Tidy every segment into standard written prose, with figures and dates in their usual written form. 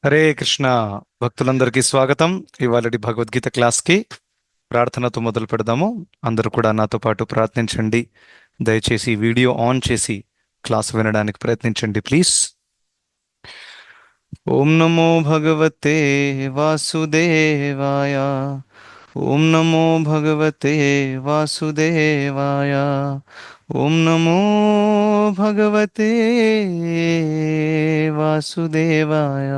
హరే కృష్ణ. భక్తులందరికీ స్వాగతం. ఇవాళటి భగవద్గీత క్లాస్కి ప్రార్థనతో మొదలు పెడదాము. అందరూ కూడా నాతో పాటు ప్రార్థించండి. దయచేసి వీడియో ఆన్ చేసి క్లాస్ వినడానికి ప్రయత్నించండి ప్లీజ్. ఓం నమో భగవతే వాసుదేవాయ. ఓం నమో భగవతే వాసుదేవాయ. ఓం నమో భగవతే వాసుదేవాయ.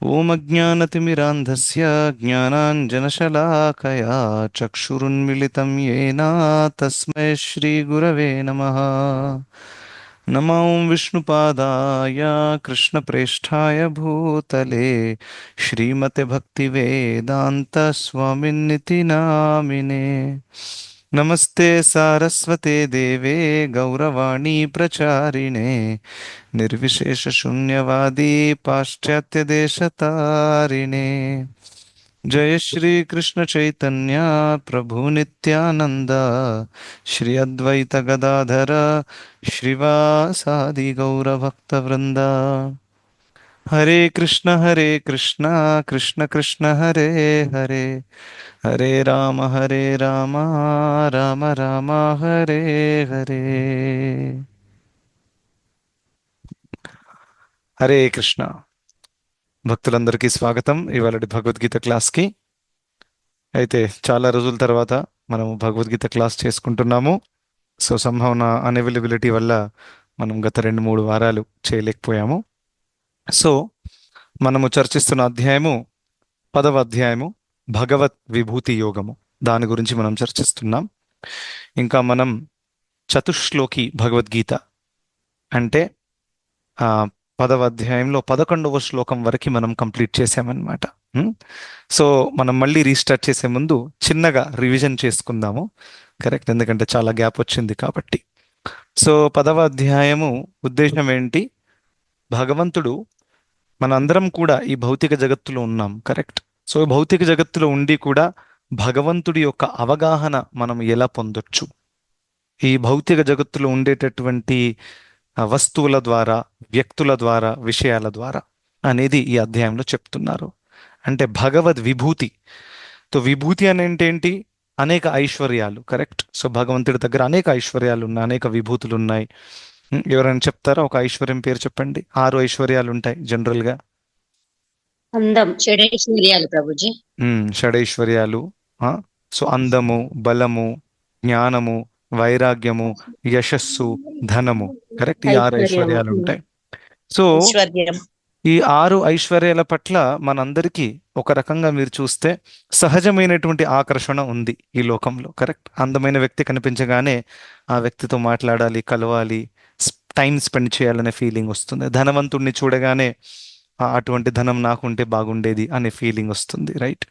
ఓం అజ్ఞానతిమిరాంధస్య జ్ఞానాంజనశలాకయా చక్షురున్మిళితం యేన తస్మై శ్రీగురవే నమః. నమో విష్ణుపాదాయ కృష్ణప్రేష్ఠాయ భూతలే శ్రీమతే భక్తివేదాంత స్వామిన్నితి నామినే. నమస్తే సారస్వతే దేవే గౌరవాణి ప్రచారిణే నిర్విశేష శూన్యవాది పాశ్చాత్య దేశతారిణే. జయ శ్రీ కృష్ణ చైతన్య ప్రభు నిత్యానంద శ్రీ అద్వైత గదాధర శ్రీవాసాది గౌరభక్త వృంద. హరే కృష్ణ కృష్ణ కృష్ణ హరే హరే హరే రామ రామ రామ హరే హరే. హరే కృష్ణ. భక్తులందరికీ స్వాగతం ఇవాళ భగవద్గీత క్లాస్కి. అయితే చాలా రోజుల తర్వాత మనము భగవద్గీత క్లాస్ చేసుకుంటున్నాము. సో సంభావన అనవైలబిలిటీ వల్ల మనం గత 2-3 వారాలు చేయలేకపోయాము. సో మనము చర్చిస్తున్న అధ్యాయము 10వ అధ్యాయము భగవత్ విభూతి యోగము. దాని గురించి మనం చర్చిస్తున్నాం. ఇంకా మనం చతుశ్లోకి భగవద్గీత అంటే 10వ అధ్యాయంలో 11వ శ్లోకం వరకు మనం కంప్లీట్ చేసామన్నమాట. సో మనం మళ్ళీ రీస్టార్ట్ చేసే ముందు చిన్నగా రివిజన్ చేసుకుందాము. కరెక్ట్, ఎందుకంటే చాలా గ్యాప్ వచ్చింది కాబట్టి. సో 10వ అధ్యాయము ఉద్దేశం ఏంటి? భగవంతుడు, మనందరం కూడా ఈ భౌతిక జగత్తులో ఉన్నాం. కరెక్ట్. సో భౌతిక జగత్తులో ఉండి కూడా భగవంతుడి యొక్క అవగాహన మనం ఎలా పొందొచ్చు, ఈ భౌతిక జగత్తులో ఉండేటటువంటి వస్తువుల ద్వారా, వ్యక్తుల ద్వారా, విషయాల ద్వారా అనేది ఈ అధ్యాయంలో చెప్తున్నారు. అంటే భగవద్ విభూతి. తో విభూతి అని ఏంటి? అనేక ఐశ్వర్యాలు. కరెక్ట్. సో భగవంతుడి దగ్గర అనేక ఐశ్వర్యాలు ఉన్నాయి, అనేక విభూతులు ఉన్నాయి. ఎవరైనా చెప్తారా? ఒక ఐశ్వర్యం పేరు చెప్పండి. 6 ఐశ్వర్యాలు ఉంటాయి జనరల్గా. అందం, షడైశ్వర్యాలు ప్రభుజీ. షడైశ్వర్యాలు. సో అందము, బలము, జ్ఞానము, వైరాగ్యము, యశస్సు, ధనము. కరెక్ట్. ఈ 6 ఐశ్వర్యాలు ఉంటాయి. సో ఈ 6 ఐశ్వర్యాల పట్ల మనందరికీ ఒక రకంగా మీరు చూస్తే సహజమైనటువంటి ఆకర్షణ ఉంది ఈ లోకంలో. కరెక్ట్. అందమైన వ్యక్తి కనిపించగానే ఆ వ్యక్తితో మాట్లాడాలి, కలవాలి, టైం స్పెండ్ చేయాలనే ఫీలింగ్ వస్తుంది. ధనవంతుడిని చూడగానే అటువంటి ధనం నాకుంటే బాగుండేది అనే ఫీలింగ్ వస్తుంది. రైట్.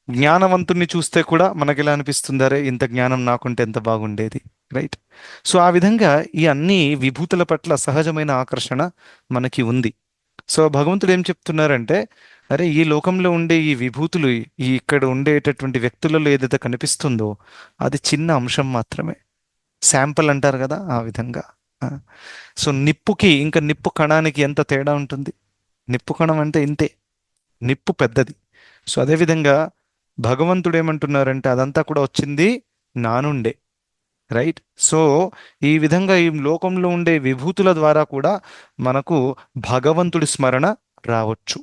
జ్ఞానవంతుణ్ణి చూస్తే కూడా మనకి ఎలా అనిపిస్తుంది? అరే, ఇంత జ్ఞానం నాకుంటే ఎంత బాగుండేది. రైట్. సో ఆ విధంగా ఈ అన్ని విభూతుల పట్ల సహజమైన ఆకర్షణ మనకి ఉంది. సో భగవంతుడు ఏం చెప్తున్నారంటే, అరే ఈ లోకంలో ఉండే ఈ విభూతులు, ఈ ఇక్కడ ఉండేటటువంటి వ్యక్తులలో ఏదైతే కనిపిస్తుందో అది చిన్న అంశం మాత్రమే. శాంపుల్ అంటారు కదా, ఆ విధంగా. సో నిప్పుకి ఇంకా నిప్పు కణానికి ఎంత తేడా ఉంటుంది? నిప్పు కణం అంటే ఇంతే, నిప్పు పెద్దది. సో అదేవిధంగా భగవంతుడు ఏమంటున్నారంటే అదంతా కూడా వచ్చింది నా నుండే. రైట్. సో ఈ విధంగా ఈ లోకంలో ఉండే విభూతుల ద్వారా కూడా మనకు భగవంతుడి స్మరణ రావచ్చు.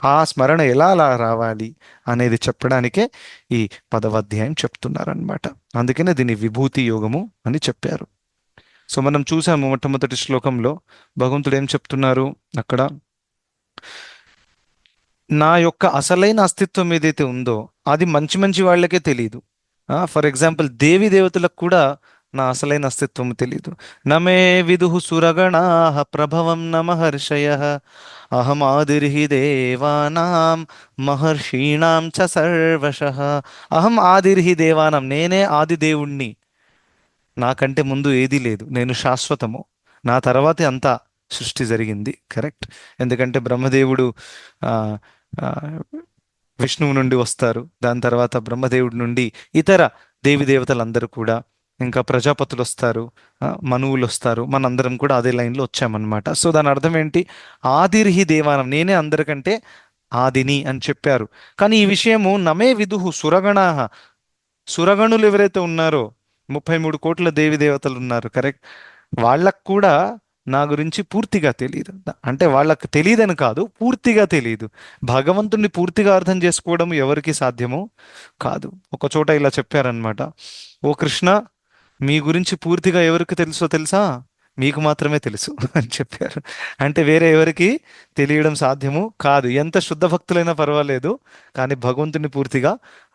ఆ స్మరణ ఎలా రావాలి అనేది చెప్పడానికే ఈ 10వ అధ్యాయం చెప్తున్నారనమాట. అందుకనే దీన్ని విభూతి యోగము అని చెప్పారు. సో మనం చూసాము మొట్టమొదటి శ్లోకంలో భగవంతుడు ఏం చెప్తున్నారు అక్కడ, నా యొక్క అసలైన అస్తిత్వం ఏదైతే ఉందో అది మంచి మంచి వాళ్ళకే తెలియదు. ఫర్ ఎగ్జాంపుల్ దేవి దేవతలకు కూడా నా అసలైన అస్తిత్వం తెలీదు. నమే విదుహు సురగణా ప్రభవం న మహర్షయ అహం ఆదిర్హి దేవానాం మహర్షీణాం చ సర్వశః. అహం ఆదిర్హి దేవానాం, నేనే ఆది దేవుణ్ణి, నాకంటే ముందు ఏదీ లేదు, నేను శాశ్వతము, నా తర్వాతే అంతా సృష్టి జరిగింది. కరెక్ట్. ఎందుకంటే బ్రహ్మదేవుడు ఆ విష్ణువు నుండి వస్తారు, దాని తర్వాత బ్రహ్మదేవుడి నుండి ఇతర దేవి దేవతలందరూ కూడా ఇంకా ప్రజాపతులు వస్తారు, మనువులు వస్తారు, మనందరం కూడా అదే లైన్లో వచ్చామన్నమాట. సో దాని అర్థం ఏంటి? ఆదిర్హి దేవానం, నేనే అందరికంటే ఆదిని అని చెప్పారు. కానీ ఈ విషయము నమే విదుహు సురగణాహ, సురగణులు ఎవరైతే ఉన్నారో 33 కోట్ల దేవి దేవతలు ఉన్నారు, కరెక్ట్, వాళ్ళకు కూడా నా గురించి పూర్తిగా తెలియదు. అంటే వాళ్ళకు తెలియదని కాదు, పూర్తిగా తెలియదు. భగవంతుణ్ణి పూర్తిగా అర్థం చేసుకోవడం ఎవరికి సాధ్యమో కాదు. ఒక చోట ఇలా చెప్పారనమాట, ఓ కృష్ణ, మీ గురించి పూర్తిగా ఎవరికి తెలుసో తెలుసా? మీకు మాత్రమే తెలుసు అని చెప్పారు. అంటే వేరే ఎవరికి తెలియడం సాధ్యము కాదు. ఎంత శుద్ధ భక్తులైనా పర్వాలేదు, కానీ భగవంతుని పూర్తిగా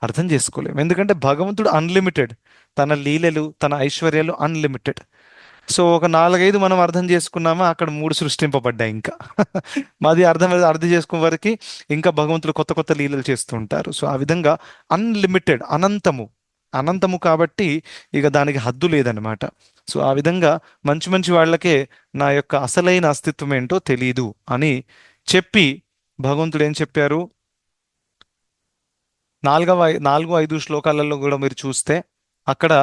అర్థం చేసుకోలేము. ఎందుకంటే భగవంతుడు అన్లిమిటెడ్, తన లీలలు తన ఐశ్వర్యాలు అన్లిమిటెడ్. సో ఒక 4-5 మనం అర్థం చేసుకున్నామా, అక్కడ 3 సృష్టింపబడ్డాయి ఇంకా. మాది అర్థం చేసుకునే వరకు ఇంకా భగవంతుడు కొత్త కొత్త లీలలు చేస్తూ ఉంటారు. సో ఆ విధంగా అన్లిమిటెడ్, అనంతము, అనంతము కాబట్టి ఇక దానికి హద్దు లేదనమాట. సో ఆ విధంగా మంచి మంచి వాళ్ళకే నా యొక్క అసలైన అస్తిత్వం ఏంటో తెలీదు అని చెప్పి భగవంతుడు ఏం చెప్పారు? 4-5 శ్లోకాలలో కూడా మీరు చూస్తే అక్కడ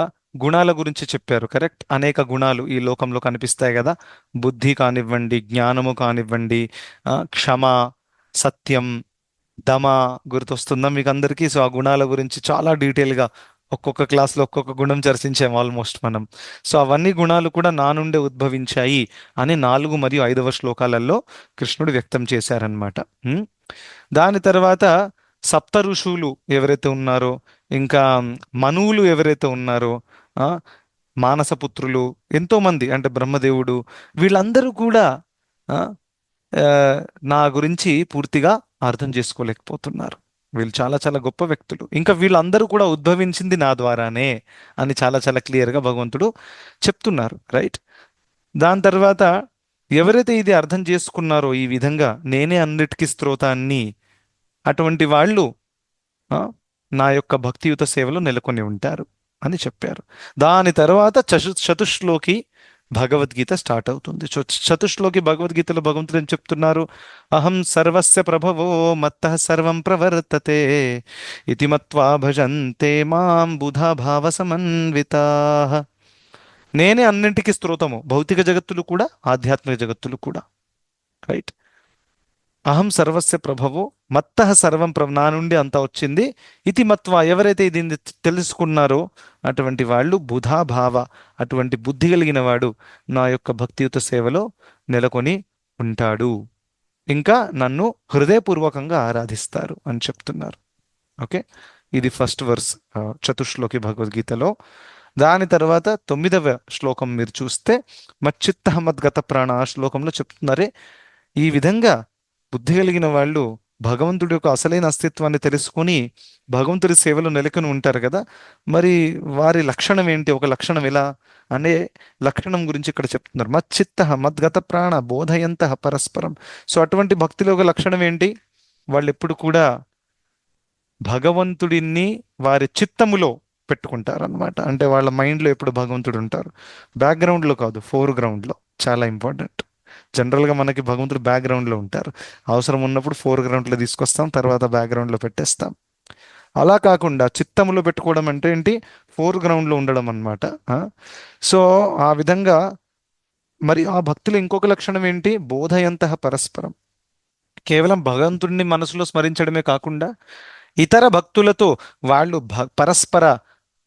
గుణాల గురించి చెప్పారు, కరెక్ట్. అనేక గుణాలు ఈ లోకంలో కనిపిస్తాయి కదా. బుద్ధి కానివ్వండి, జ్ఞానము కానివ్వండి, క్షమ, సత్యం, దమ, గుర్తొస్తుందా మీకు అందరికీ? సో ఆ గుణాల గురించి చాలా డీటెయిల్గా ఒక్కొక్క క్లాస్లో ఒక్కొక్క గుణం చర్చించాము ఆల్మోస్ట్ మనం. సో అవన్నీ గుణాలు కూడా నా నుండే ఉద్భవించాయి అని 4 మరియు 5వ శ్లోకాలలో కృష్ణుడు వ్యక్తం చేశారనమాట. దాని తర్వాత సప్త ఋషులు ఎవరైతే ఉన్నారో, ఇంకా మనువులు ఎవరైతే ఉన్నారో, ఆ, మానసపుత్రులు, ఎంతో మంది, అంటే బ్రహ్మదేవుడు, వీళ్ళందరూ కూడా ఆ, ఆ, నా గురించి పూర్తిగా అర్థం చేసుకోలేకపోతున్నారు. వీళ్ళు చాలా చాలా గొప్ప వ్యక్తులు, ఇంకా వీళ్ళందరూ కూడా ఉద్భవించింది నా ద్వారానే అని చాలా చాలా క్లియర్గా భగవంతుడు చెప్తున్నారు, రైట్. దాని తర్వాత ఎవరైతే ఇది అర్థం చేసుకున్నారో ఈ విధంగా నేనే అన్నిటికీ స్తోత్రాన్ని, అటువంటి వాళ్ళు ఆ, నా యొక్క భక్తియుత సేవలో నెలకొని ఉంటారు అని చెప్పారు. దాని తర్వాత చతుశ్లోకి భగవద్గీత స్టార్ట్ అవుతుంది. చతుశ్లోకి భగవద్గీతలో భగవంతుడు ఏం చెప్తున్నారు? అహం సర్వస్య ప్రభవో మత్తః సర్వం ప్రవర్తతే ఇతి మత్వా భజంతే మాం బుధా భావ సమన్వితాః. నేనే అన్నింటికి స్తోత్రము, భౌతిక జగత్తులు కూడా ఆధ్యాత్మిక జగత్తులు కూడా, రైట్. అహం సర్వస్య ప్రభవో మత్తః సర్వం నా నుండి అంతా వచ్చింది. ఇతి మత్వ, ఎవరైతే దీన్ని తెలుసుకున్నారో అటువంటి వాళ్ళు బుధా భావ, అటువంటి బుద్ధి కలిగిన వాడు నా యొక్క భక్తియుత సేవలో నెలకొని ఉంటాడు, ఇంకా నన్ను హృదయపూర్వకంగా ఆరాధిస్తారు అని చెప్తున్నారు. ఓకే, ఇది ఫస్ట్ వర్స్ చతుశ్లోకి భగవద్గీతలో. దాని తర్వాత 9వ శ్లోకం మీరు చూస్తే మచ్చిత్త మద్గత ప్రాణ, ఆ శ్లోకంలో చెప్తున్నారే ఈ విధంగా బుద్ధి కలిగిన వాళ్ళు భగవంతుడి యొక్క అసలైన అస్తిత్వాన్ని తెలుసుకొని భగవంతుడి సేవలో నెలకొని ఉంటారు కదా. మరి వారి లక్షణం ఏంటి? ఒక లక్షణం ఎలా అనే లక్షణం గురించి ఇక్కడ చెప్తున్నారు. మచ్చిత్త మద్గత ప్రాణ బోధయంత పరస్పరం. సో అటువంటి భక్తిలో ఒక లక్షణం ఏంటి? వాళ్ళు ఎప్పుడు కూడా భగవంతుడిని వారి చిత్తములో పెట్టుకుంటారు అనమాట. అంటే వాళ్ళ మైండ్లో ఎప్పుడు భగవంతుడు ఉంటారు, బ్యాక్గ్రౌండ్లో కాదు, ఫోర్ గ్రౌండ్లో. చాలా ఇంపార్టెంట్. జనరల్గా మనకి భగవంతుడు బ్యాక్గ్రౌండ్లో ఉంటారు, అవసరం ఉన్నప్పుడు ఫోర్ గ్రౌండ్లో తీసుకొస్తాం, తర్వాత బ్యాక్గ్రౌండ్లో పెట్టేస్తాం. అలా కాకుండా చిత్తములో పెట్టుకోవడం అంటే ఏంటి? ఫోర్ గ్రౌండ్లో ఉండడం అనమాట. సో ఆ విధంగా మరి ఆ భక్తులు ఇంకొక లక్షణం ఏంటి? బోధయంత పరస్పరం. కేవలం భగవంతుడిని మనసులో స్మరించడమే కాకుండా ఇతర భక్తులతో వాళ్ళు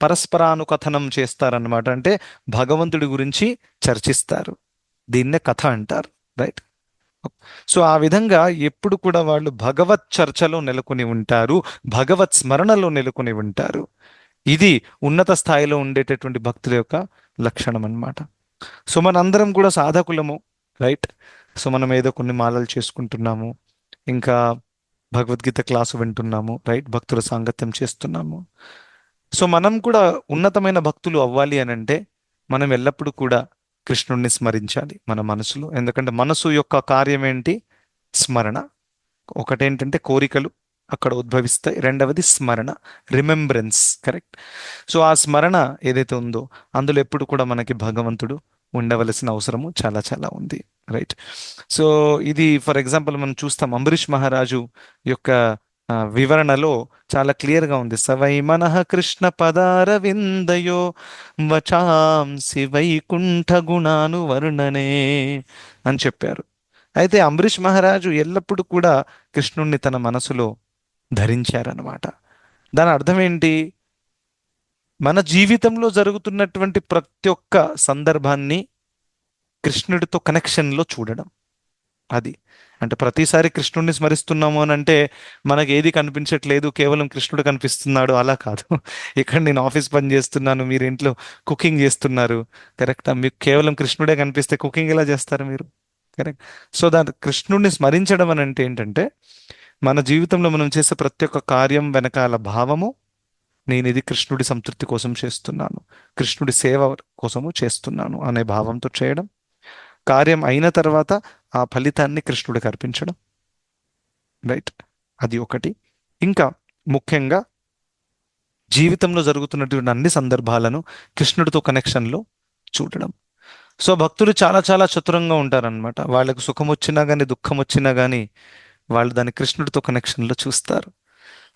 పరస్పరానుకథనం చేస్తారన్నమాట. అంటే భగవంతుడి గురించి చర్చిస్తారు, దీన్నే కథ అంటారు, రైట్. సో ఆ విధంగా ఎప్పుడు కూడా వాళ్ళు భగవత్ చర్చలో నెలకొని ఉంటారు, భగవత్ స్మరణలో నెలకొని ఉంటారు. ఇది ఉన్నత స్థాయిలో ఉండేటటువంటి భక్తుల యొక్క లక్షణం అన్నమాట. సో మనందరం కూడా సాధకులము, రైట్. సో మనం ఏదో కొన్ని మాలలు చేసుకుంటున్నాము, ఇంకా భగవద్గీత క్లాసు వింటున్నాము, రైట్, భక్తుల సాంగత్యం చేస్తున్నాము. సో మనం కూడా ఉన్నతమైన భక్తులు అవ్వాలి అని అంటే మనం ఎల్లప్పుడూ కూడా కృష్ణుణ్ణి స్మరించాలి మన మనసులో. ఎందుకంటే మనసు యొక్క కార్యం ఏంటి? స్మరణ. ఒకటేంటంటే కోరికలు అక్కడ ఉద్భవిస్తాయి, రెండవది స్మరణ, రిమెంబరెన్స్, కరెక్ట్. సో ఆ స్మరణ ఏదైతే ఉందో అందులో ఎప్పుడు కూడా మనకి భగవంతుడు ఉండవలసిన అవసరము చాలా చాలా ఉంది, రైట్. సో ఇది ఫర్ ఎగ్జాంపుల్ మనం చూస్తాం అంబరీష్ మహారాజు యొక్క వివరణలో చాలా క్లియర్గా ఉంది. సవై మనః కృష్ణ పదారవిందయో వచాంసి వైకుంఠ గుణాను వర్ణనే అని చెప్పారు. అయితే అంబరీష్ మహారాజు ఎల్లప్పుడూ కూడా కృష్ణుణ్ణి తన మనసులో ధరించారనమాట. దాని అర్థం ఏంటి? మన జీవితంలో జరుగుతున్నటువంటి ప్రతి ఒక్క సందర్భాన్ని కృష్ణుడితో కనెక్షన్లో చూడడం. అది అంటే ప్రతిసారి కృష్ణుడిని స్మరిస్తున్నాము అని అంటే మనకి ఏది కనిపించట్లేదు, కేవలం కృష్ణుడు కనిపిస్తున్నాడు అలా కాదు. ఇక్కడ నేను ఆఫీస్ పని చేస్తున్నాను, మీరు ఇంట్లో కుకింగ్ చేస్తున్నారు, కరెక్టా? మీకు కేవలం కృష్ణుడే కనిపిస్తే కుకింగ్ ఎలా చేస్తారు మీరు? కరెక్ట్. సో దాని కృష్ణుడిని స్మరించడం అని అంటే ఏంటంటే మన జీవితంలో మనం చేసే ప్రతి ఒక్క కార్యం వెనకాల భావము, నేను ఇది కృష్ణుడి సంతృప్తి కోసం చేస్తున్నాను, కృష్ణుడి సేవ కోసము చేస్తున్నాను అనే భావంతో చేయడం. కార్యం అయిన తర్వాత ఆ ఫలితాన్ని కృష్ణుడికి అర్పించడం. రైట్, అది ఒకటి. ఇంకా ముఖ్యంగా జీవితంలో జరుగుతున్నటువంటి అన్ని సందర్భాలను కృష్ణుడితో కనెక్షన్లో చూడడం. సో భక్తులు చాలా చాలా చతురంగా ఉంటారనమాట. వాళ్ళకు సుఖం వచ్చినా కానీ దుఃఖం వచ్చినా కానీ వాళ్ళు దాన్ని కృష్ణుడితో కనెక్షన్లో చూస్తారు.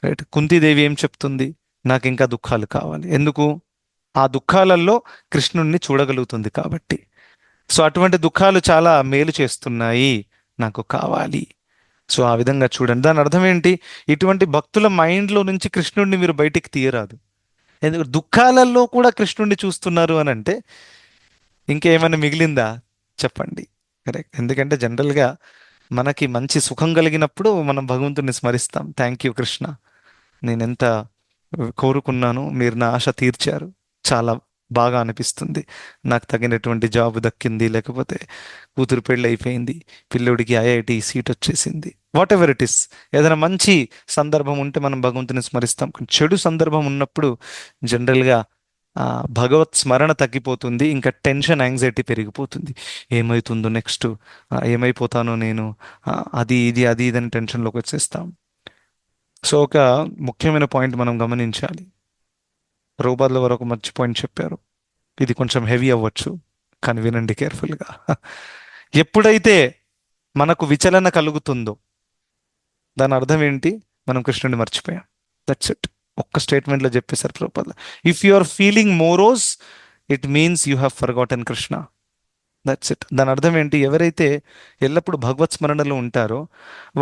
రైట్. కుంతీదేవి ఏం చెప్తుంది? నాకు ఇంకా దుఃఖాలు కావాలి. ఎందుకు? ఆ దుఃఖాలలో కృష్ణుణ్ణి చూడగలుగుతుంది కాబట్టి. సో అటువంటి దుఃఖాలు చాలా మేలు చేస్తున్నాయి, నాకు కావాలి. సో ఆ విధంగా చూడండి. దాని అర్థం ఏంటి? ఇటువంటి భక్తుల మైండ్లో నుంచి కృష్ణుడిని మీరు బయటికి తీయరాదు. ఎందుకు దుఃఖాలలో కూడా కృష్ణుడిని చూస్తున్నారు అని అంటే ఇంకేమైనా మిగిలిందా చెప్పండి? కరెక్ట్. ఎందుకంటే జనరల్గా మనకి మంచి సుఖం కలిగినప్పుడు మనం భగవంతుడిని స్మరిస్తాం. థ్యాంక్ యూ కృష్ణ, నేనెంత కోరుకున్నాను, మీరు నా ఆశ తీర్చారు, చాలా బాగా అనిపిస్తుంది, నాకు తగినటువంటి జాబ్ దక్కింది, లేకపోతే కూతురు పెళ్ళి అయిపోయింది, పిల్లోడికి ఐఐటి సీట్ వచ్చేసింది, వాట్ ఎవర్ ఇట్ ఇస్. ఏదైనా మంచి సందర్భం ఉంటే మనం భగవంతుని స్మరిస్తాం. కానీ చెడు సందర్భం ఉన్నప్పుడు జనరల్గా భగవత్ స్మరణ తగ్గిపోతుంది, ఇంకా టెన్షన్ యాంగ్జైటీ పెరిగిపోతుంది. ఏమవుతుందో నెక్స్ట్, ఏమైపోతానో నేను, అది ఇది అది ఇది అని టెన్షన్లోకి వచ్చేస్తాం. సో ఒక ముఖ్యమైన పాయింట్ మనం గమనించాలి. రూపాయల వరకు మంచి పాయింట్ చెప్పారు. ఇది కొంచెం హెవీ అవ్వచ్చు, కానీ వినండి కేర్ఫుల్గా. ఎప్పుడైతే మనకు విచలన కలుగుతుందో దాని అర్థం ఏంటి? మనం కృష్ణుడిని మర్చిపోయాం. That's it. ఒక్క స్టేట్మెంట్లో చెప్పేశారు Prabhupada. If you are feeling morose, it means you have forgotten Krishna. That's it. దాని అర్థం ఏంటి? ఎవరైతే ఎల్లప్పుడూ భగవత్ స్మరణలో ఉంటారో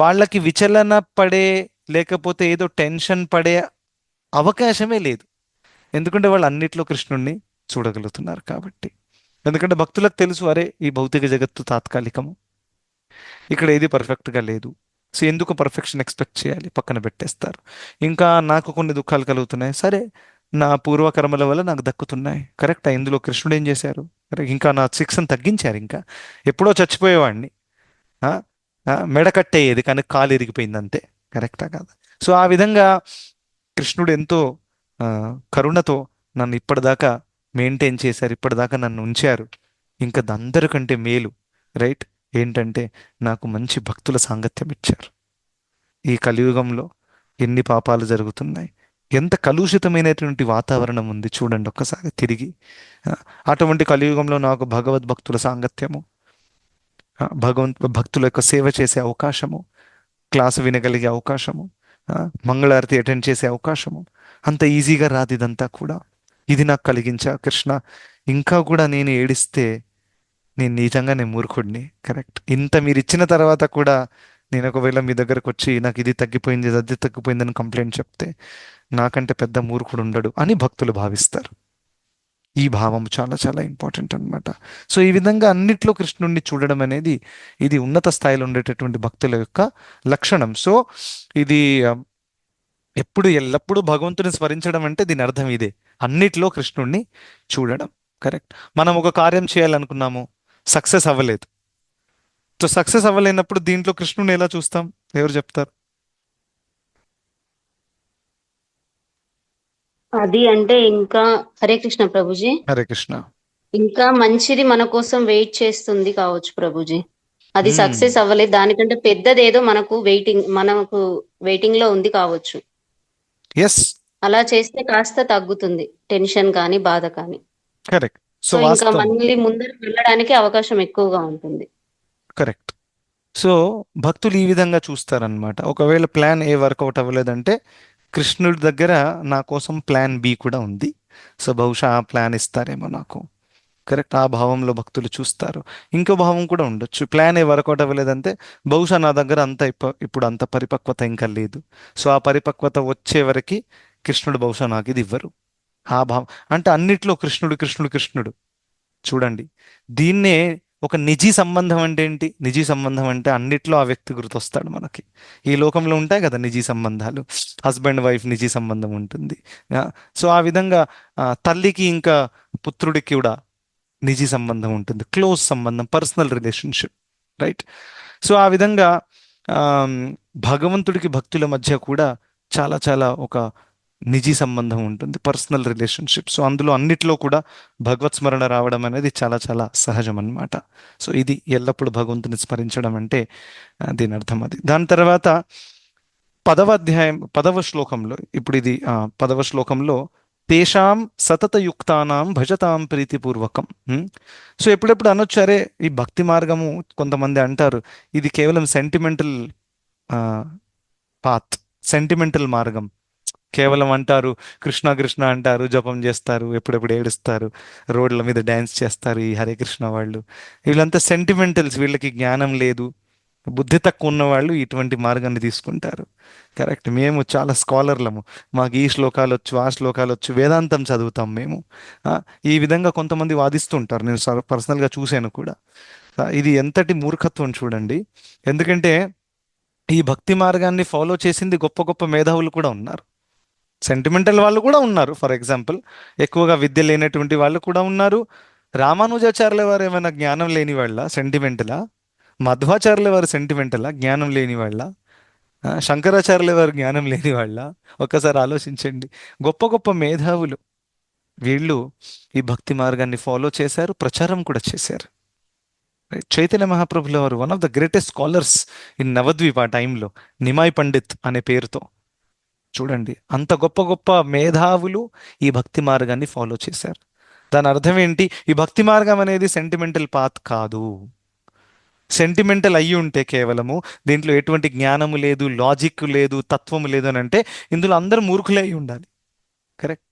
వాళ్ళకి విచలన పడే, లేకపోతే ఏదో టెన్షన్ పడే అవకాశమే లేదు. ఎందుకంటే వాళ్ళు అన్నిట్లో కృష్ణుణ్ణి చూడగలుగుతున్నారు కాబట్టి. ఎందుకంటే భక్తులకు తెలుసు, అరే ఈ భౌతిక జగత్తు తాత్కాలికము, ఇక్కడ ఏది పర్ఫెక్ట్గా లేదు. సో ఎందుకు పర్ఫెక్షన్ ఎక్స్పెక్ట్ చేయాలి? పక్కన పెట్టేస్తారు. ఇంకా నాకు కొన్ని దుఃఖాలు కలుగుతున్నాయి, సరే నా పూర్వకర్మల వల్ల నాకు దక్కుతున్నాయి, కరెక్టా? ఇందులో కృష్ణుడు ఏం చేశారు? కరెక్ట్. ఇంకా నా శిక్షను తగ్గించారు, ఇంకా ఎప్పుడో చచ్చిపోయేవాడిని, ఆ? మెడ కట్టేయేది కానీ కాలు ఇరిగిపోయింది అంతే, కరెక్టా కాదా? సో ఆ విధంగా కృష్ణుడు ఎంతో కరుణతో నన్ను ఇప్పటిదాకా మెయింటైన్ చేశారు, ఇప్పటిదాకా నన్ను ఉంచారు. ఇంకా అందరికంటే మేలు, రైట్, ఏంటంటే నాకు మంచి భక్తుల సాంగత్యం ఇచ్చారు. ఈ కలియుగంలో ఎన్ని పాపాలు జరుగుతున్నాయి, ఎంత కలుషితమైనటువంటి వాతావరణం ఉంది చూడండి ఒక్కసారి తిరిగి. అటువంటి కలియుగంలో నాకు భగవద్భక్తుల సాంగత్యము, భక్తుల యొక్క సేవ చేసే అవకాశము, క్లాసు వినగలిగే అవకాశము, మంగళారతి అటెండ్ చేసే అవకాశము, అంత ఈజీగా రాదు ఇదంతా కూడా. ఇది నాకు కలిగించా కృష్ణ. ఇంకా కూడా నేను ఏడిస్తే నేను నిజంగా నేను మూర్ఖుడిని, కరెక్ట్. ఇంత మీరు ఇచ్చిన తర్వాత కూడా నేను ఒకవేళ మీ దగ్గరకు వచ్చి నాకు ఇది తగ్గిపోయింది అది తగ్గిపోయిందని కంప్లైంట్ చెప్తే నాకంటే పెద్ద మూర్ఖుడు ఉండడు అని భక్తులు భావిస్తారు. ఈ భావం చాలా చాలా ఇంపార్టెంట్ అనమాట. సో ఈ విధంగా అన్నిట్లో కృష్ణుడిని చూడడం అనేది ఇది ఉన్నత స్థాయిలో ఉండేటటువంటి భక్తుల యొక్క లక్షణం. సో ఇది ఎప్పుడు ఎల్లప్పుడూ భగవంతుని స్మరించడం అంటే దీని అర్థం ఇదే, అన్నిట్లో కృష్ణుడిని చూడడం. కరెక్ట్. మనం ఒక కార్యం చేయాలనుకున్నాము, సక్సెస్ అవ్వలేదు. సో సక్సెస్ అవ్వలేనప్పుడు దీంట్లో కృష్ణుని ఎలా చూస్తాం? ఎవరు చెప్తారు? అది అంటే ఇంకా, హరే కృష్ణ ప్రభుజీ, హరే కృష్ణ. ఇంకా మంచిది మన కోసం వెయిట్ చేస్తుంది కావచ్చు ప్రభుజీ. అది మ్మ్. సక్సెస్ అవ్వలేదు, దానికంటే పెద్దదేదో మనకు వెయిటింగ్ లో ఉంది కావచ్చు. ఎస్, అలా చేస్తే కాస్త తగ్గుతుంది టెన్షన్ కానీ బాధ కానీ. కరెక్ట్. సో సో ఇంకా వాస్తవం, మళ్ళీ ముందరికి వెళ్ళడానికి అవకాశం ఎక్కువగా ఉంటుంది. కరెక్ట్. సో భక్తులు ఈ విధంగా చూస్తారనమాట. ఒకవేళ ప్లాన్ ఏ వర్కౌట్ అవ్వలేదంటే కృష్ణుడి దగ్గర నా కోసం ప్లాన్ బి కూడా ఉంది. సో బహుశా ఆ ప్లాన్ ఇస్తారేమో నాకు. కరెక్ట్, ఆ భావంలో భక్తులు చూస్తారు. ఇంకో భావం కూడా ఉండొచ్చు, ప్లాన్ ఏ వర్కౌట్ అవ్వలేదంటే బహుశా నా దగ్గర అంత ఇప్పుడు అంత పరిపక్వత ఇంకా లేదు. సో ఆ పరిపక్వత వచ్చే వరకు కృష్ణుడు బహుశా నాకు ఇది ఇవ్వరు. ఆ భావం అంటే అన్నిట్లో కృష్ణుడు కృష్ణుడు కృష్ణుడు. చూడండి, దీన్నే ఒక నిజీ సంబంధం అంటే ఏంటి? నిజీ సంబంధం అంటే అన్నిట్లో ఆ వ్యక్తి గుర్తొస్తాడు మనకి. ఈ లోకంలో ఉంటాయి కదా నిజీ సంబంధాలు, హస్బెండ్ వైఫ్ నిజీ సంబంధం ఉంటుంది. ఆ, సో ఆ విధంగా తల్లికి ఇంకా పుత్రుడికి కూడా నిజీ సంబంధం ఉంటుంది, క్లోజ్ సంబంధం, పర్సనల్ రిలేషన్షిప్. రైట్. సో ఆ విధంగా ఆమ్, భగవంతుడికి భక్తుల మధ్య కూడా చాలా చాలా ఒక నిజీ సంబంధం ఉంటుంది, పర్సనల్ రిలేషన్షిప్. సో అందులో అన్నిట్లో కూడా భగవత్ స్మరణ రావడం అనేది చాలా చాలా సహజం అన్నమాట. సో ఇది ఎల్లప్పుడూ భగవంతుని స్మరించడం అంటే దీని అర్థం అది. దాని తర్వాత పదవ అధ్యాయం 10వ శ్లోకంలో, ఇప్పుడు ఇది 10వ శ్లోకంలో తేషాం సతతయుక్తానాం భజతాం ప్రీతిపూర్వకం. సో ఎప్పుడెప్పుడు అనొచ్చు, అరే ఈ భక్తి మార్గము, కొంతమంది అంటారు ఇది కేవలం సెంటిమెంటల్ పాత్, సెంటిమెంటల్ మార్గం. కేవలం అంటారు కృష్ణ కృష్ణ అంటారు, జపం చేస్తారు, ఎప్పుడెప్పుడు ఏడుస్తారు, రోడ్ల మీద డ్యాన్స్ చేస్తారు ఈ హరే కృష్ణ వాళ్ళు. వీళ్ళంతా సెంటిమెంటల్స్, వీళ్ళకి జ్ఞానం లేదు, బుద్ధి తక్కువ ఉన్న వాళ్ళు ఇటువంటి మార్గాన్ని తీసుకుంటారు. కరెక్ట్, మేము చాలా స్కాలర్లము, మాకు ఈ శ్లోకాలు వచ్చు, ఆ శ్లోకాలు వచ్చు, వేదాంతం చదువుతాం మేము. ఆ, ఈ విధంగా కొంతమంది వాదిస్తుంటారు, నేను పర్సనల్గా చూశాను కూడా. ఇది ఎంతటి మూర్ఖత్వం చూడండి. ఎందుకంటే ఈ భక్తి మార్గాన్ని ఫాలో చేసింది గొప్ప గొప్ప మేధావులు కూడా ఉన్నారు, సెంటిమెంటల్ వాళ్ళు కూడా ఉన్నారు. ఫర్ ఎగ్జాంపుల్, ఎక్కువగా విద్య లేనటువంటి వాళ్ళు కూడా ఉన్నారు. రామానుజాచార్యుల వారు ఏమైనా జ్ఞానం లేని వాళ్ళ, సెంటిమెంటలా? మధ్వాచార్యుల వారు సెంటిమెంటలా, జ్ఞానం లేని వాళ్ళ? శంకరాచార్యుల వారు జ్ఞానం లేని వాళ్ళ? ఒక్కసారి ఆలోచించండి. గొప్ప గొప్ప మేధావులు వీళ్ళు ఈ భక్తి మార్గాన్ని ఫాలో చేశారు, ప్రచారం కూడా చేశారు. చైతన్య మహాప్రభుల వారు one of the greatest scholars in Navadwip ఆ టైంలో, నిమాయ్ పండిత్ అనే పేరుతో. చూడండి, అంత గొప్ప గొప్ప మేధావులు ఈ భక్తి మార్గాన్ని ఫాలో చేశారు. దాని అర్థం ఏంటి? ఈ భక్తి మార్గం అనేది సెంటిమెంటల్ పాత్ కాదు. సెంటిమెంటల్ అయ్యి ఉంటే కేవలము దీంట్లో ఎటువంటి జ్ఞానము లేదు, లాజిక్ లేదు, తత్వము లేదు అని అంటే ఇందులో అందరూ మూర్ఖులే అయి ఉండాలి. కరెక్ట్.